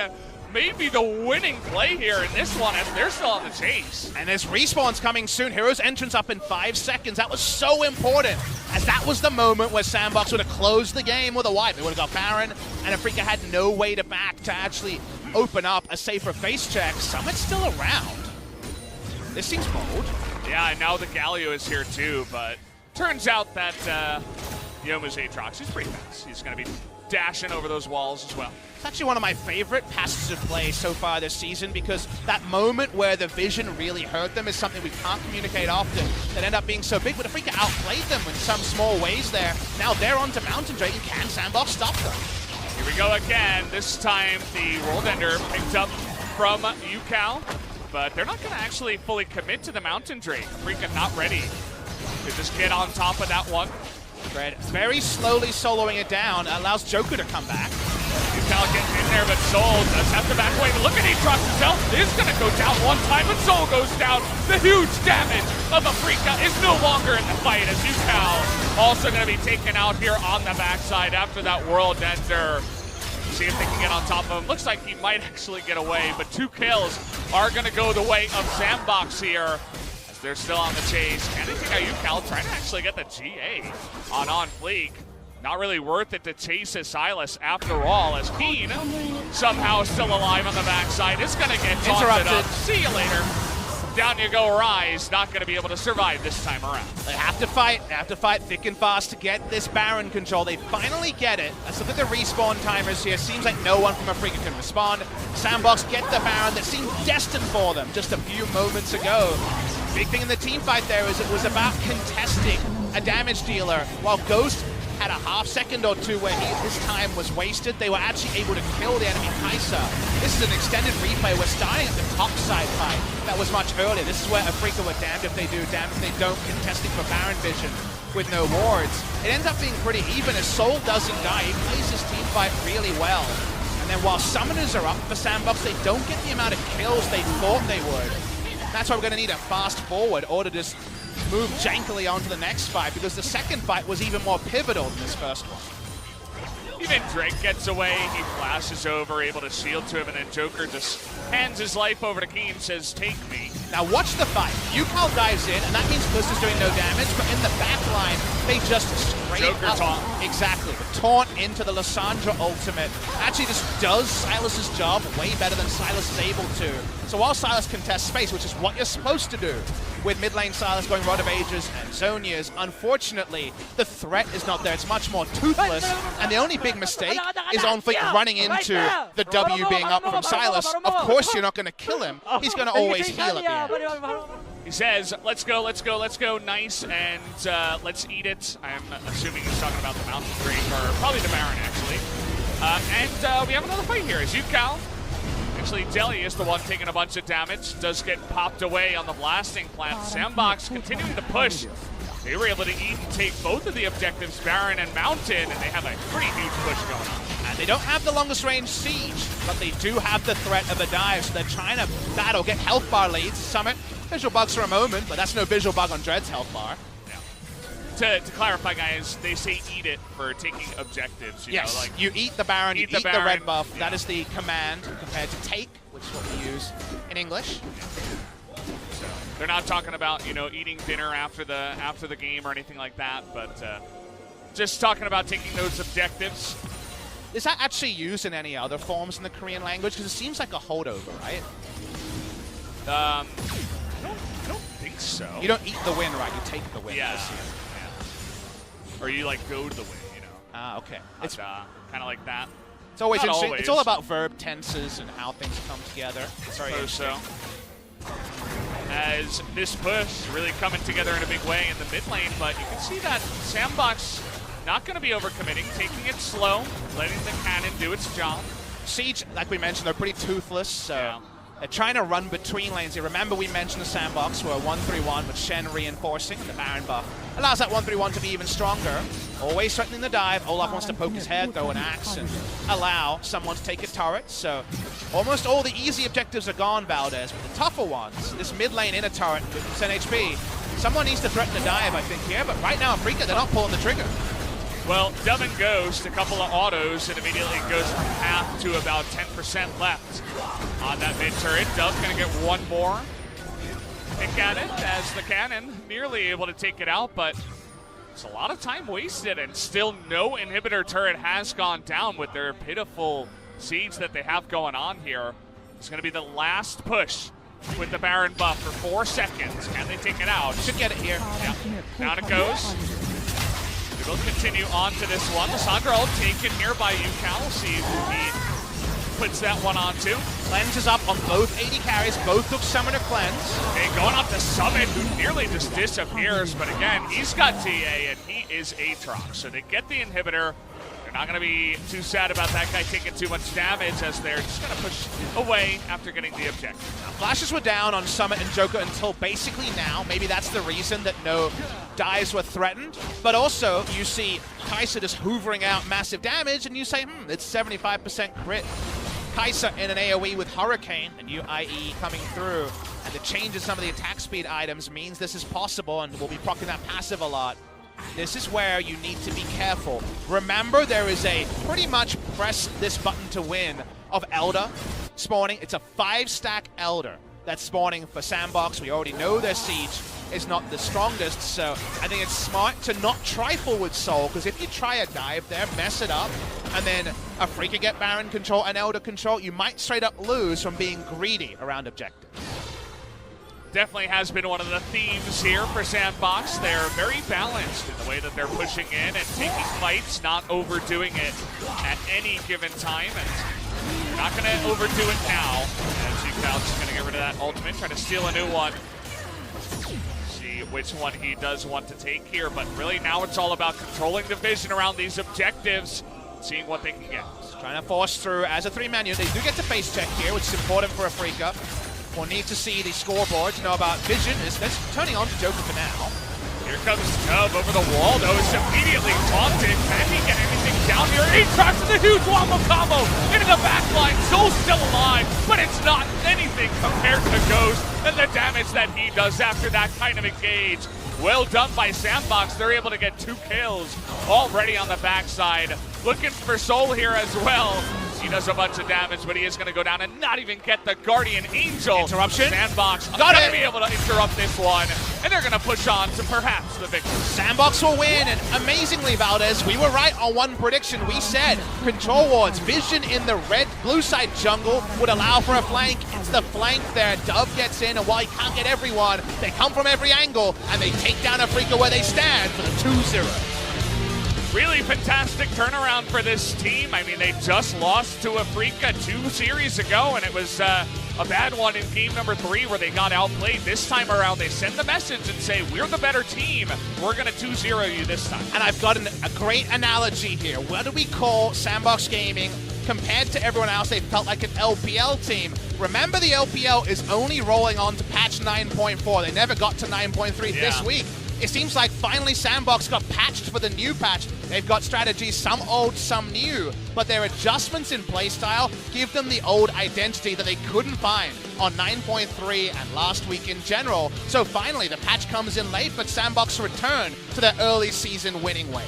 Maybe the winning play here in this one as they're still on the chase. And there's respawns coming soon. Hero's entrance up in 5 seconds. That was so important, as that was the moment where SANDBOX would have closed the game with a wipe. They would have got Baron, and Afreeca had no way to back to actually open up a safer face check. Summit's still around. This seems bold. Yeah, and now the Galio is here too, but turns out that Yomu's Aatrox, he's pretty fast. He's going to be dashing over those walls as well. It's actually one of my favorite passes of play so far this season, because that moment where the vision really hurt them is something we can't communicate often that end up being so big, but Afreeca outplayed them in some small ways there. Now they're onto Mountain Drake, and can SANDBOX stop them? Here we go again. This time the World Ender picked up from UCal. But they're not going to actually fully commit to the Mountain Drake. Afreeca not ready to just get on top of that one. Dread very slowly soloing it down, allows Joker to come back. UCal getting in there, but Soul does have to back away. But look at Aatrox's health is going to go down one time, but Soul goes down. The huge damage of Afreeca is no longer in the fight, as UCal also going to be taken out here on the backside after that World Ender. See if they can get on top of him. Looks like he might actually get away, but 2 kills are going to go the way of SANDBOX here as they're still on the chase. Can they take out UCal? Trying to actually get the GA on Fleek. Not really worth it to chase his Silas after all, as Keen somehow still alive on the backside. It's going to get taunted up. See you later. Down you go, Rise. Not going to be able to survive this time around. They have to fight. They have to fight thick and fast to get this Baron control. They finally get it. Let's look at the respawn timers here. Seems like no one from Afreeca can respond. SANDBOX get the Baron that seemed destined for them just a few moments ago. Big thing in the team fight there is it was about contesting a damage dealer, while Ghost had a half second or two where his time was wasted. They were actually able to kill the enemy Kai'Sa. This is an extended replay. We're starting at the top side fight. That was much earlier. This is where Afreeca were damned if they do, damned if they don't, contesting for Baron vision with no wards. It ends up being pretty even as Soul doesn't die. He plays his team fight really well. And then while summoners are up for SANDBOX, they don't get the amount of kills they thought they would. That's why we're going to need a fast forward or to just move jankily on to the next fight, because the second fight was even more pivotal than this first one. Even Drake gets away, he flashes over, able to shield to him, and then Joker just hands his life over to Keen, says, take me. Now watch the fight. UCal dives in, and that means Blizzard's doing no damage, but in the back line, they just scrape Joker up. taunt. Exactly. The taunt into the Lissandra ultimate actually just does Silas's job way better than Silas is able to. So while Silas contests space, which is what you're supposed to do, with mid lane Silas going Rod of Ages and Zonias, unfortunately, the threat is not there. It's much more toothless, and the only big mistake is on Fleek running into the W being up from Silas. Of course you're not going to kill him. He's going to always heal at the end. He says, let's go, let's go, let's go, nice, and let's eat it. I'm assuming he's talking about the Mountain Drake, or probably the Baron, actually. And we have another fight here. Is UCal? Actually, Deli is the one taking a bunch of damage. Does get popped away on the blasting plant. SANDBOX continuing to push they were able to eat and take both of the objectives, Baron and Mountain, and they have a pretty huge push going on. And they don't have the longest range siege, but they do have the threat of a dive, so they're trying to battle, get health bar leads. Summit, visual bugs for a moment, but that's no visual bug on Dread's health bar. To clarify, guys, they say eat it for taking objectives. You know, like you eat the Baron, you eat the Baron, red buff. yeah. That is the command compared to take, which is what we use in English. So they're not talking about, you know, eating dinner after the game or anything like that, but just talking about taking those objectives. Is that actually used in any other forms in the Korean language? Because it seems like a holdover, right? I don't think so. You don't eat the win, right? You take the win. Yeah. Or you like go to the win, you know. Ah, okay. It's kind of like that. It's always Not interesting. always. It's all about verb tenses and how things come together. It's very interesting. As this push really coming together in a big way in the mid lane, but you can see that SANDBOX not going to be overcommitting, taking it slow, letting the cannon do its job. Siege, like we mentioned, they're pretty toothless, so they're trying to run between lanes here. Remember we mentioned the SANDBOX were 1-3-1 with Shen reinforcing the Baron buff. Allows that 1-3-1 to be even stronger. Always threatening the dive. Olaf wants to poke his head, throw an axe, and allow someone to take a turret. So almost all the easy objectives are gone, Valdez. But the tougher ones, this mid lane in a turret with 10 HP, someone needs to threaten the dive, I think, here. But right now, Afreeca, they're not pulling the trigger. Well, Dove and Ghost, a couple of autos, and immediately goes from half to about 10% left on that mid turret. Dove's going to get one more pick at it as the cannon nearly able to take it out, but it's a lot of time wasted, and still no inhibitor turret has gone down with their pitiful siege that they have going on here. It's going to be the last push with the Baron buff for 4 seconds. Can they take it out? Should get it here. Yeah. Down it goes. They will continue on to this one. Lissandra taken here by UCal. We'll see who he puts that one onto. Cleanse is up on both AD carries. Both took Summoner Cleanse. Okay, going up to Summit, who nearly just disappears. But again, he's got TA, and he is Aatrox. So they get the inhibitor. They're not going to be too sad about that guy taking too much damage, as they're just going to push away after getting the objective. Flashes were down on Summit and Joker until basically now. Maybe that's the reason that no dives were threatened. But also, you see Kai'Sa just hoovering out massive damage, and you say, it's 75% crit. Kai'Sa in an AoE with Hurricane and UIE coming through. And the change in some of the attack speed items means this is possible, and we'll be proccing that passive a lot. This is where you need to be careful. Remember, there is a pretty much press this button to win of Elder spawning. It's a 5-stack Elder that's spawning for SANDBOX. We already know their siege is not the strongest, so I think it's smart to not trifle with Soul, because if you try a dive there, mess it up, and then Afreeca get Baron control and Elder control, you might straight up lose from being greedy around objectives. Definitely has been one of the themes here for SANDBOX. They're very balanced in the way that they're pushing in and taking fights, not overdoing it at any given time. And not going to overdo it now, as UCal's just going to get rid of that ultimate, try to steal a new one. See which one he does want to take here, but really now it's all about controlling the vision around these objectives, seeing what they can get. Just trying to force through as a 3-man unit. They do get to face check here, which is important for Afreeca. We'll need to see the scoreboard to know about vision. That's turning on to Joker for now. Here comes Dub over the wall, though. It's immediately taunted. Can he get anything down here? Aatrox with a huge wombo combo into the backline. Soul's still alive, but it's not anything compared to Ghost and the damage that he does after that kind of engage. Well done by SANDBOX. They're able to get 2 kills already on the backside. Looking for Soul here as well. He does a bunch of damage, but he is going to go down and not even get the Guardian Angel. Interruption. SANDBOX Got going it. to be able to interrupt this one, and they're going to push on to perhaps the victory. SANDBOX will win, and amazingly, Valdez, we were right on one prediction. We said control wards, vision in the blue side jungle would allow for a flank. It's the flank there. Dove gets in, and while he can't get everyone, they come from every angle, and they take down Afreeca where they stand for the 2-0. Really fantastic turnaround for this team. I mean, they just lost to Afreeca 2 series ago, and it was a bad one in game number 3 where they got outplayed. This time around, they send the message and say, we're the better team. We're going to 2-0 you this time. And I've got a great analogy here. What do we call SANDBOX Gaming? Compared to everyone else, they felt like an LPL team. Remember, the LPL is only rolling on to patch 9.4. They never got to 9.3 this week. it seems like finally SANDBOX got patched for the new patch. They've got strategies, some old, some new, but their adjustments in playstyle give them the old identity that they couldn't find on 9.3 and last week in general. So finally, the patch comes in late, but SANDBOX return to their early season winning ways.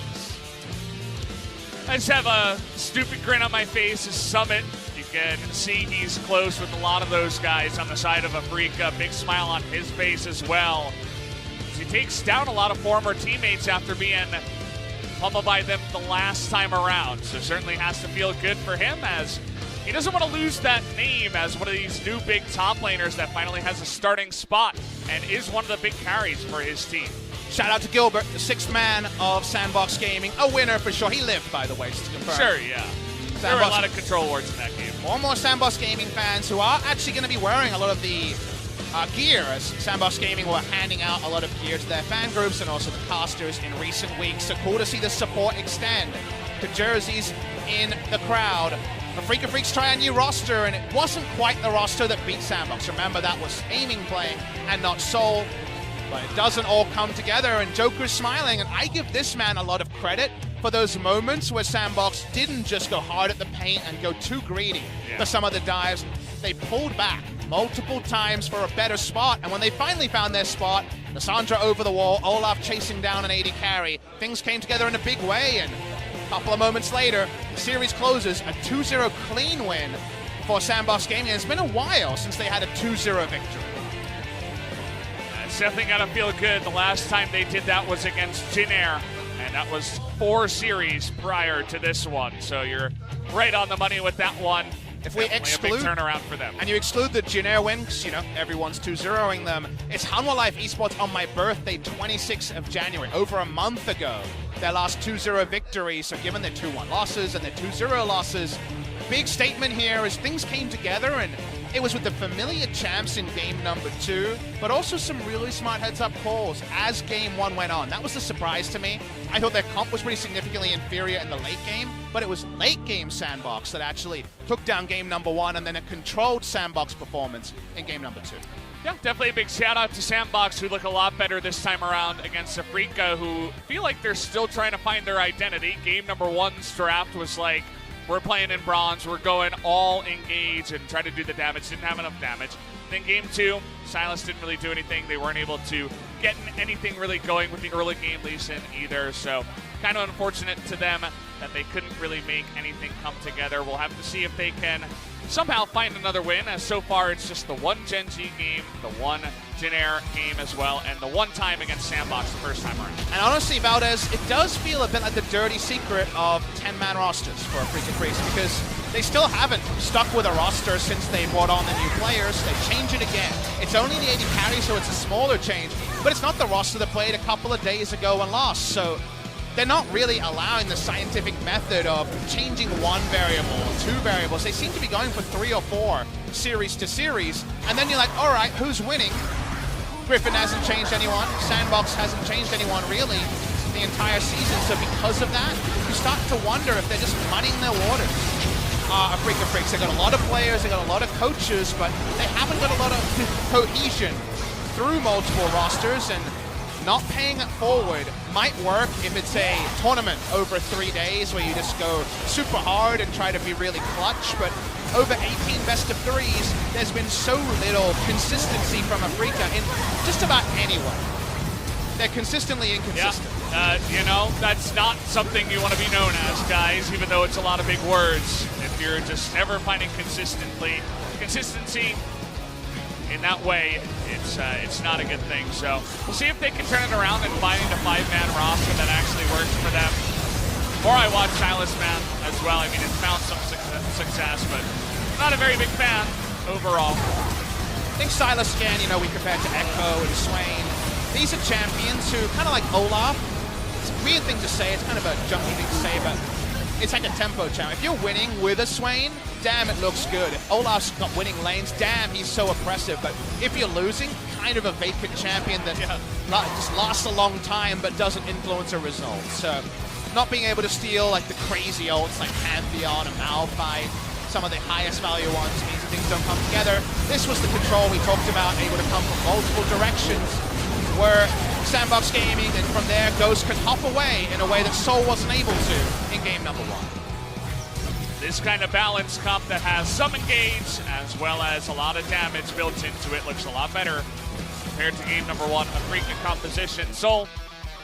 I just have a stupid grin on my face as Summit. You can see he's close with a lot of those guys on the side of Afreeca. Big smile on his face as well. He takes down a lot of former teammates after being pummeled by them the last time around. So certainly has to feel good for him, as he doesn't want to lose that name as one of these new big top laners that finally has a starting spot and is one of the big carries for his team. Shout out to Gilbert, the sixth man of SANDBOX Gaming. A winner for sure. He lived, by the way, just to confirm. Sure, yeah. There were a lot of control wards in that game. More SANDBOX Gaming fans who are actually going to be wearing a lot of the gear, as SANDBOX Gaming were handing out a lot of gear to their fan groups and also the casters in recent weeks. So cool to see the support extend to jerseys in the crowd. Afreeca Freecs try a new roster, and it wasn't quite the roster that beat SANDBOX. Remember, that was Aiming playing and not Soul. But it doesn't all come together, and Joker's smiling, and I give this man a lot of credit for those moments where SANDBOX didn't just go hard at the paint and go too greedy for some of the dives. They pulled back multiple times for a better spot, and when they finally found their spot, Lissandra over the wall, Olaf chasing down an AD carry, things came together in a big way, and a couple of moments later, the series closes, a 2-0 clean win for SANDBOX Gaming. And it's been a while since they had a 2-0 victory. It's definitely got to feel good. The last time they did that was against Jin Air, and that was 4 series prior to this one. So you're right on the money with that one. If we exclude, a big turnaround for them. And you exclude the Jin Air win, because, you know, everyone's 2-0ing them. It's Hanwha Life Esports on my birthday, 26th of January, over a month ago. Their last 2-0 victory, so given their 2-1 losses and their 2-0 losses, big statement here is things came together, and it was with the familiar champs in game number 2, but also some really smart heads-up calls as game 1 went on. That was the surprise to me. I thought their comp was pretty significantly inferior in the late game, but it was late game SANDBOX that actually took down game number 1, and then a controlled SANDBOX performance in game number 2. Yeah, definitely a big shout out to SANDBOX, who look a lot better this time around against Afreeca, who feel like they're still trying to find their identity. Game number 1's draft was like, we're playing in bronze, we're going all engage and try to do the damage. Didn't have enough damage. Then game 2, Silas didn't really do anything. They weren't able to get anything really going with the early game Lee Sin either. So kind of unfortunate to them that they couldn't really make anything come together. We'll have to see if they can somehow find another win, as so far it's just the one Gen G game, the one Jin Air game as well, and the one time against SANDBOX the first time around. And honestly, Valdez, it does feel a bit like the dirty secret of 10-man rosters for Afreeca Freecs, because they still haven't stuck with a roster since they brought on the new players. They change it again. It's only the AD carry, so it's a smaller change, but it's not the roster that played a couple of days ago and lost. So they're not really allowing the scientific method of changing one variable or 2 variables. They seem to be going for 3 or 4 series to series, and then you're like, all right, who's winning? Griffin hasn't changed anyone. SANDBOX hasn't changed anyone really the entire season. So because of that, you start to wonder if they're just muddying their waters. Afreeca Freecs, they've got a lot of players, they've got a lot of coaches, but they haven't got a lot of cohesion through multiple rosters, and not paying it forward might work if it's a tournament over 3 days where you just go super hard and try to be really clutch, but over 18 best of 3s, there's been so little consistency from Afreeca in just about anyone. They're consistently inconsistent. Yeah, you know, that's not something you want to be known as, guys, even though it's a lot of big words. If you're just never finding consistency in that way, it's not a good thing. So we'll see if they can turn it around and find a 5-man roster that actually works for them. Or I watch Silas Man as well. I mean, it's found some success, but not a very big fan overall. I think Silas, again, you know, we compared to Echo and Swain. These are champions who, kind of like Olaf, it's a weird thing to say, it's kind of a junky thing to say, but it's like a tempo champ. If you're winning with a Swain, damn, it looks good. If Olaf's got winning lanes, damn, he's so oppressive. But if you're losing, kind of a vacant champion that just lasts a long time but doesn't influence a result. So not being able to steal like the crazy ults like Pantheon and Malphite, some of the highest value ones, means that things don't come together. This was the control we talked about, able to come from multiple directions, where SANDBOX Gaming, and from there, Ghost can hop away in a way that Soul wasn't able to in game number 1. This kind of balanced comp that has some engage as well as a lot of damage built into it looks a lot better compared to game number 1, Afreeca composition. Soul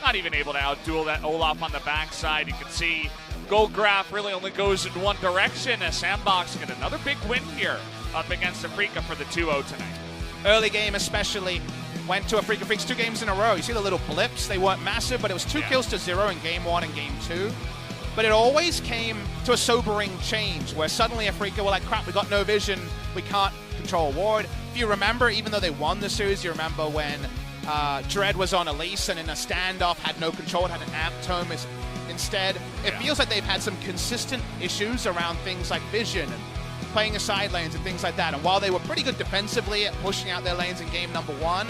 not even able to outduel that Olaf on the backside. You can see Gold Graph really only goes in one direction as SANDBOX get another big win here up against Afreeca for the 2-0 tonight. Early game especially went to Afreeca Freecs 2 games in a row. You see the little blips, they weren't massive, but it was 2 kills to 0 in game 1 and game 2. But it always came to a sobering change where suddenly Afreeca were like, crap, we got no vision, we can't control ward. If you remember, even though they won the series, you remember when Dread was on Elise and in a standoff had no control, had an amp tome instead. It feels like they've had some consistent issues around things like vision and playing a side lanes and things like that. And while they were pretty good defensively at pushing out their lanes in game number 1,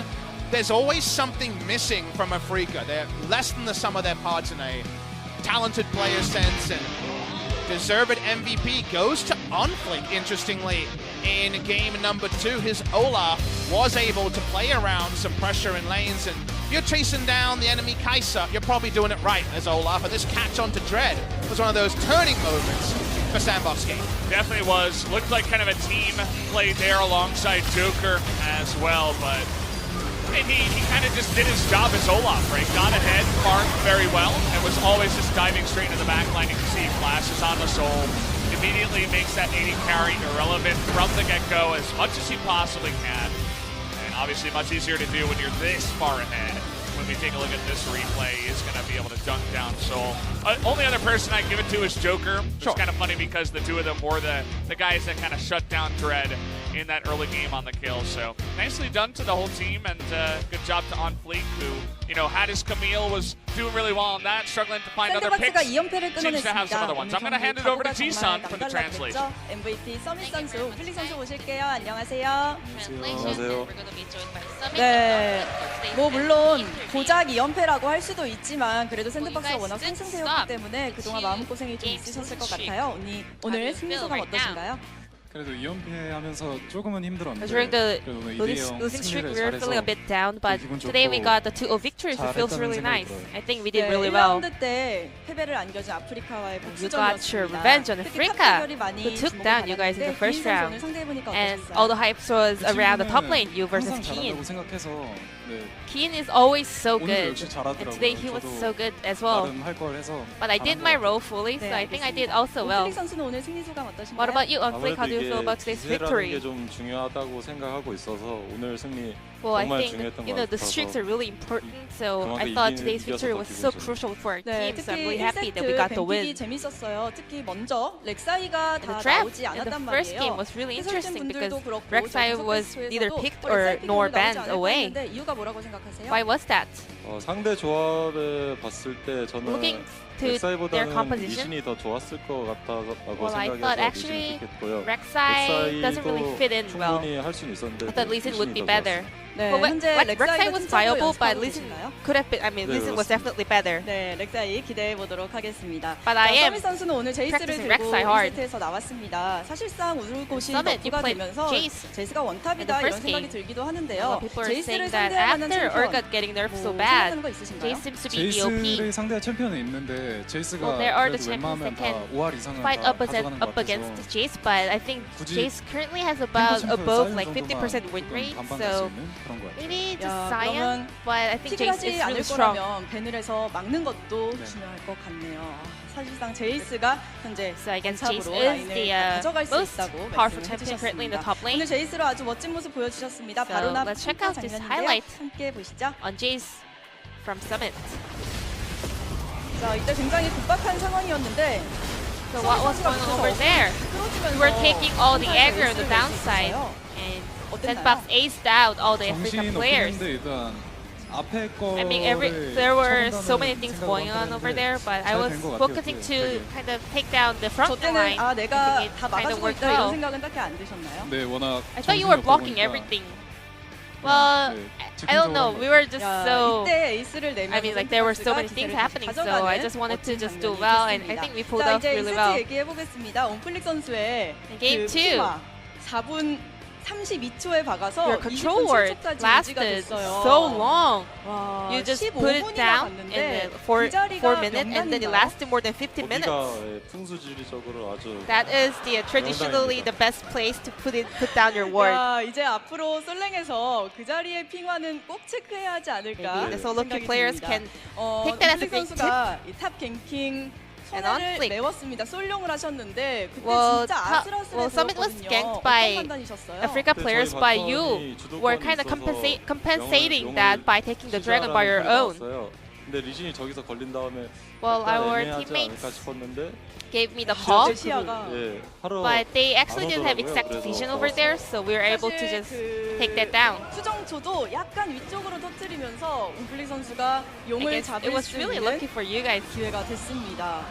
there's always something missing from Afreeca. They're less than the sum of their parts in a talented player sense, and deserved MVP goes to Afreeca, interestingly, in game number 2. His Olaf was able to play around some pressure in lanes, and if you're chasing down the enemy Kai'Sa, you're probably doing it right as Olaf, and this catch onto Dread was one of those turning moments for SANDBOX Game. Definitely was. Looked like kind of a team play there alongside Joker as well, but he kind of just did his job as Olaf, right? Got ahead, farmed very well, and was always just diving straight into the backline. You can see flashes on the Soul. Immediately makes that AD carry irrelevant from the get-go as much as he possibly can. And obviously much easier to do when you're this far ahead. When we take a look at this replay, he's going to be able to dunk down Soul. Only other person I'd give it to is Joker. It's kind of funny because the two of them were the guys that kind of shut down Dread in that early game on the kill. So nicely done to the whole team, and good job to Afreeca, who, you know, had his Camille, was doing really well on that, struggling to find other picks. Seems to have some other ones. I'm going to hand it over to Jisun for the translation. MVP 서밋 선수, 우플릭 선수 오실게요. 안녕하세요. 안녕하세요. 네, 뭐 물론 고작 2연패라고 할 수도 있지만 그래도 샌드박스가 워낙 승승세였기 때문에 그동안 마음고생이 좀 있으셨을 것 같아요. 오늘 승리 소감 어떠신가요? 그래도 2연패 하면서 조금은 힘들었는데 During the 그래도 오늘 2대0 losing streak, 승리를 we were feeling a 잘해서 bit down, but 기분 today we 좋고 got the 2-0 victories. It feels really 잘했다는 nice. 생각이 들어요. I think we did really well. 1라운드 때 패배를 안겨준 아프리카와의 You got your 복수전이었습니다. revenge on 특히 Afreeca, 탑 대결이 많이 who took down you guys in the 주목을 first 받았는데 round. 기인 선수 오늘 상대해보니까 And 어떠셨어요? all the hype was around the top lane, you versus 항상 Keen. 잘한다고 생각해서 네, Keen is always so 오늘 good, 역시 and 잘하더라고요. today he was 저도 so good as well. 나름 할 걸 해서 But I did my role fully, so I think I did also well. 오플릭 선수는 오늘 승리 소감 어떠신가요? What about you, Afreeca? How do you feel about today's victory? 게 좀 중요하다고 생각하고 있어서 오늘 승리 Well, I 정말 think, 중요했던 you 것 know, the 같아서 streaks are really important, so 그만큼 I thought 이기는- today's victory was so 이겨서 crucial for our 네, team, so I'm 특히 really happy that we got the 1세트 win. 뱀픽이 재밌었어요. 특히 먼저 렉사이가 The 다 draft 나오지 in the 않았단 first 말이에요. game was really interesting because 해설진분들도 그렇고 Rek'Sai 저 was 분석회수에서도 neither picked 렉사이 or nor 픽으로 나오지 banned 않을까 away. 했는데 이유가 뭐라고 생각하세요? Why was that? 상대 조합을 봤을 때 저는 Looking to their 렉사이보다는 composition, 리신이 더 좋았을 것 같다고 well, I thought 생각해서 actually 리신을 픽했고요. Rek'Sai doesn't really fit in well. 충분히 할 수는 있었는데 I thought Lee Sin would be better. 네, But 현재 Rek'Sai 렉사이가 was 팀장으로 viable, but 연습하고 Lee Sin 계신가요? could have been. I mean, 네, Lee Sin was definitely better. 네, 렉사이 기대해 보도록 하겠습니다. But I am 서밋 선수는 오늘 제이스를 practicing 들고 Rek'Sai hard. 1세트에서 나왔습니다. 사실상 우르곳이 Summit, you 너프가 played 되면서 Jace 제이스가 in 원탑이다 the 이런 first 생각이 game. 들기도 A 하는데요. lot of people are 제이스를 saying that 상대할 만한 after 챔피언 Urgot getting nerfed so 뭐 bad, 생각하는 거 있으신가요? Jace seems to be the OP. 제이스를 상대할 챔피언은 있는데 제이스가 Well, there are the 그래도 champions 웬만하면 that 다 can 5할 이상은 fight 다 up 가져가는 것 against 같아서 Jace, but I think 굳이 Jace currently has about 탱커 above 챔프 like 사이언 50% win 정도만 rate, 조금 반반할 수 so 있는 그런 것 같아요. maybe just 야, Sion, but I think 픽을 Jace 하지 is 않을 really strong. 거라면 밴을 해서 막는 것도 네. 중요할 것 같네요. 사실상 제이스가 현재 So I guess 원탑으로 Jace is 라인을 the 가져갈 수 most 있다고 powerful 말씀을 champion currently in the 해주셨습니다. top lane. 오늘 제이스로 아주 멋진 모습 보여주셨습니다. So 바로 나 let's check 평가 out this 장면인데요. highlight. 함께 보시죠. On Jace from Summit. 자, 이때 굉장히 급박한 상황이었는데 So what was going on over there? We were taking all the aggro on the downside, and SANDBOX aced out all the Afreeca 정신이 players. 높은데 일단 앞에 거를 I mean, there were so many 처분하는 things 생각을 going on 했는데 over there, but I 잘 was 된것 같아요, focusing 그게 to 되게. kind of take down the 저 front 때는 line. 아 I 내가 think 다 it kind of 막아주고 worked 있다 이런 well. 생각은 딱히 안 드셨나요? 네, 워낙 I thought you 정신이 were 없다 blocking 보니까 everything. Well, I don't know. We were just 야, so. 이때 에이스를 내면 I mean, like there were so many things happening, so I just wanted to just do well, and I think we pulled 자, off 이제 really 2세트 well. 얘기해 보겠습니다. 온플릭 선수의 Game 그 two. 피마 4분 32초에 박아서 Your control word 27초까지 유지가 lasted 됐어요. so long. 와, You just put it 15분이나 down 갔는데 and for 그 자리가 4 minutes, and then it 명단인가요? lasted more than 50 minutes. 거기가 풍수지리적으로 아주 That is the traditionally the best place to put down your word. 야, 이제 앞으로 솔랭에서 그 자리의 핑화는 꼭 체크해야 하지 않을까 Maybe the solo queue 생각이 players 듭니다. can take that as a 옴플릭 great 선수가 이 탑 갱킹 And 손해를 on-flick. 메웠습니다. 솔룡을 하셨는데 그때 Well, 진짜 아슬아슬해 Summit was 보였거든요. ganked 어떤 by 판단이셨어요? Afreeca players by you were kind of compensating that by taking the dragon by your own. 근데 리신이 저기서 걸린 다음에 Well, 약간 our 애매하지 teammates 않을까 싶었는데 gave me the 아, call, 시야가 예, 하루 but they actually 안 didn't have 오더라고요. exact 그래서 vision over there, so we were able to just take that down. 수정초도 약간 위쪽으로 터뜨리면서 옴플릭 선수가 I 용을 guess it 잡을 was 수 really 있는 lucky for you guys. 기회가 됐습니다.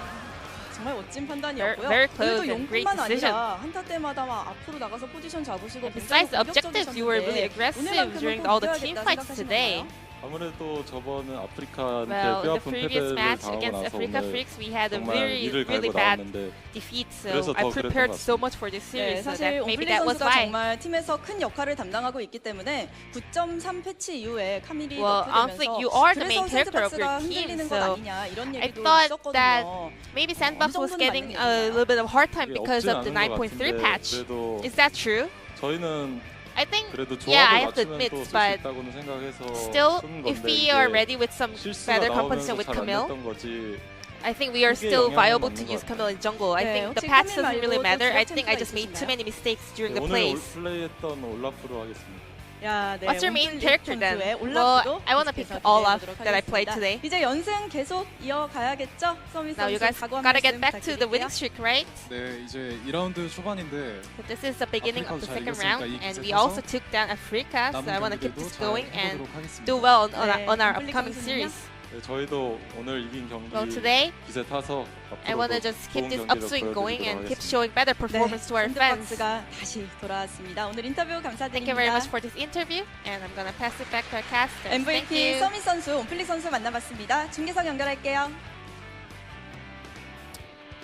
정말 멋진 판단이었고요. Very close 오늘도 and great 용뿐만 decision. 아니라 한타 때마다 막 앞으로 나가서 포지션 잡으시고 Besides the objectives, you were really aggressive during all the team fights today. 아무래도 저번은 아프리카한테 Well, the 뼈아픈 previous 패배를 match 당하고 against 나서 Afreeca 오늘 Freecs, we had a 정말 very, 이를 really 갈고 bad 나왔는데 defeat, 그래서 so I 더 그랬던 prepared 것 so much for this 네, series, so 사실 that maybe 옴플릭 that was 선수가 why. 정말 팀에서 큰 역할을 담당하고 있기 때문에 9.3 패치 이후에 카밀이 Well, honestly, 너프되면서 you are the 그래서 main character of 샌드박스가 your team, 흔들리는 것 so 아니냐 이런 I 얘기도 thought that 있었거든요. maybe SANDBOX was 정도는 getting 맞는 a 얘기잖아요. little bit of a hard time 이게 because 없진 of the 않은 것 9.3 같은데 patch. 그래도 Is that true? 저희는 I think, 그래도 yeah, I 조합을 have to 맞추면 admit, 또 쓸 수 but 있다고는 생각해서 still, 쓰는 if 건데 we are 이게 ready with some 실수가 better 나오면서 composition with 잘 안 Camille, 됐던 거지. I think we are 그게 still 영향은 viable to 없는 use 것 Camille in jungle. I 네, think the 혹시 patch 카밀 doesn't really 말고 또 matter. I 지역 think I 챔프가 just made too 있으신가요? many mistakes during the 오늘 plays. 플레이했던 올라프로 하겠습니다. 야, 네, What's your main 옴플릭 character then? 선수의 Well, 올라프도 I want to pick 계속해서 Olaf 기대해보도록 that I played 하겠습니다. today. 이제 연승 계속 이어가야겠죠? 서밋 Now you 선수 guys 각오 한 gotta get 말씀 back to the winning 부탁드릴게요. streak, right? 네, 이제 2라운드 초반인데 So this is the beginning of the 아프리카도 잘 second 이겼으니까 round, 이 and 기세 we 타서 also took down Afreeca, so I 남은 want to keep 경기들도 this 잘 going and 해보도록 하겠습니다. do well on 네, our 옴플릭 upcoming 선수는요? series. 네, 저희도 오늘 이긴 경기 Well, today 기세 타서 I want to 앞으로도 just keep 좋은 this 경기를 upswing going 보여드리도록 and keep 하겠습니다. showing better performance to our fans. 샌드박스가 다시 돌아왔습니다. 오늘 인터뷰 감사드립니다. Thank you very much for this interview, and I'm gonna pass it back to our casters. Thank MVP you. 서밋 선수, 옴플릭 선수 만나봤습니다. 중계석 연결할게요.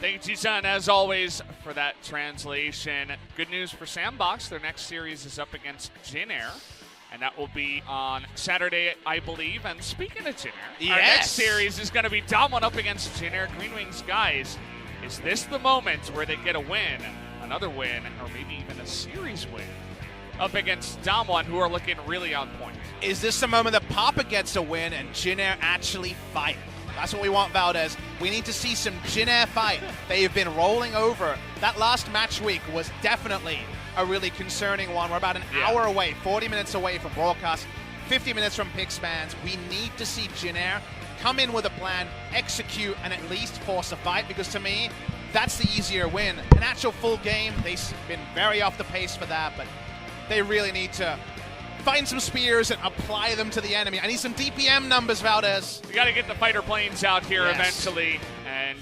Thank you, Jisun, as always, for that translation. Good news for SANDBOX. Their next series is up against Jin Air, and that will be on Saturday, I believe. And speaking of Jin Air, our next Yes. series is going to be Damwon up against Jin Air. Green Wings, guys, is this the moment where they get a win, another win, or maybe even a series win up against Damwon, who are looking really on point? Is this the moment that Papa gets a win and Jin Air actually fight? That's what we want, Valdez. We need to see some Jin Air fight. They have been rolling over. That last match week was definitely a really concerning one. We're about an hour away, 40 minutes away from broadcast, 50 minutes from Pixfans. We need to see Jin Air come in with a plan, execute, and at least force a fight, because to me, that's the easier win. An actual full game, they've been very off the pace for that, but they really need to find some spears and apply them to the enemy. I need some DPM numbers, Valdez. We got to get the fighter planes out here Yes. eventually. And,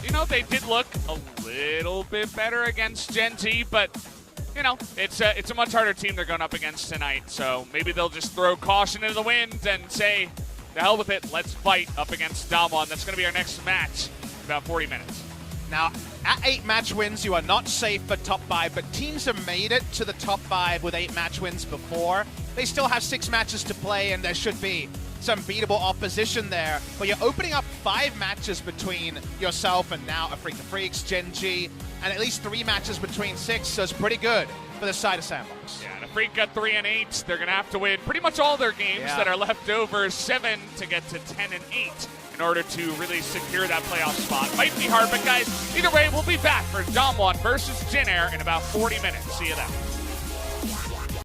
you know, they did look a little bit better against Gen G, but, you know, it's a much harder team they're going up against tonight. So maybe they'll just throw caution into the wind and say, the hell with it, let's fight up against Damwon. That's going to be our next match in about 40 minutes. Now, at 8 match wins, you are not safe for top 5, but teams have made it to the top 5 with 8 match wins before. They still have 6 matches to play, and there should be some beatable opposition there. But you're opening up 5 matches between yourself and now Afreeca Freecs, Gen G, and at least 3 matches between 6, so it's pretty good for the side of SANDBOX. Yeah, and Afreeca 3-8. They're going to have to win pretty much all their games that are left over, 7 to get to 10-8. In order to really secure that playoff spot. Might be hard, but guys, either way, we'll be back for Damwon versus Jin Air in about 40 minutes. See you then.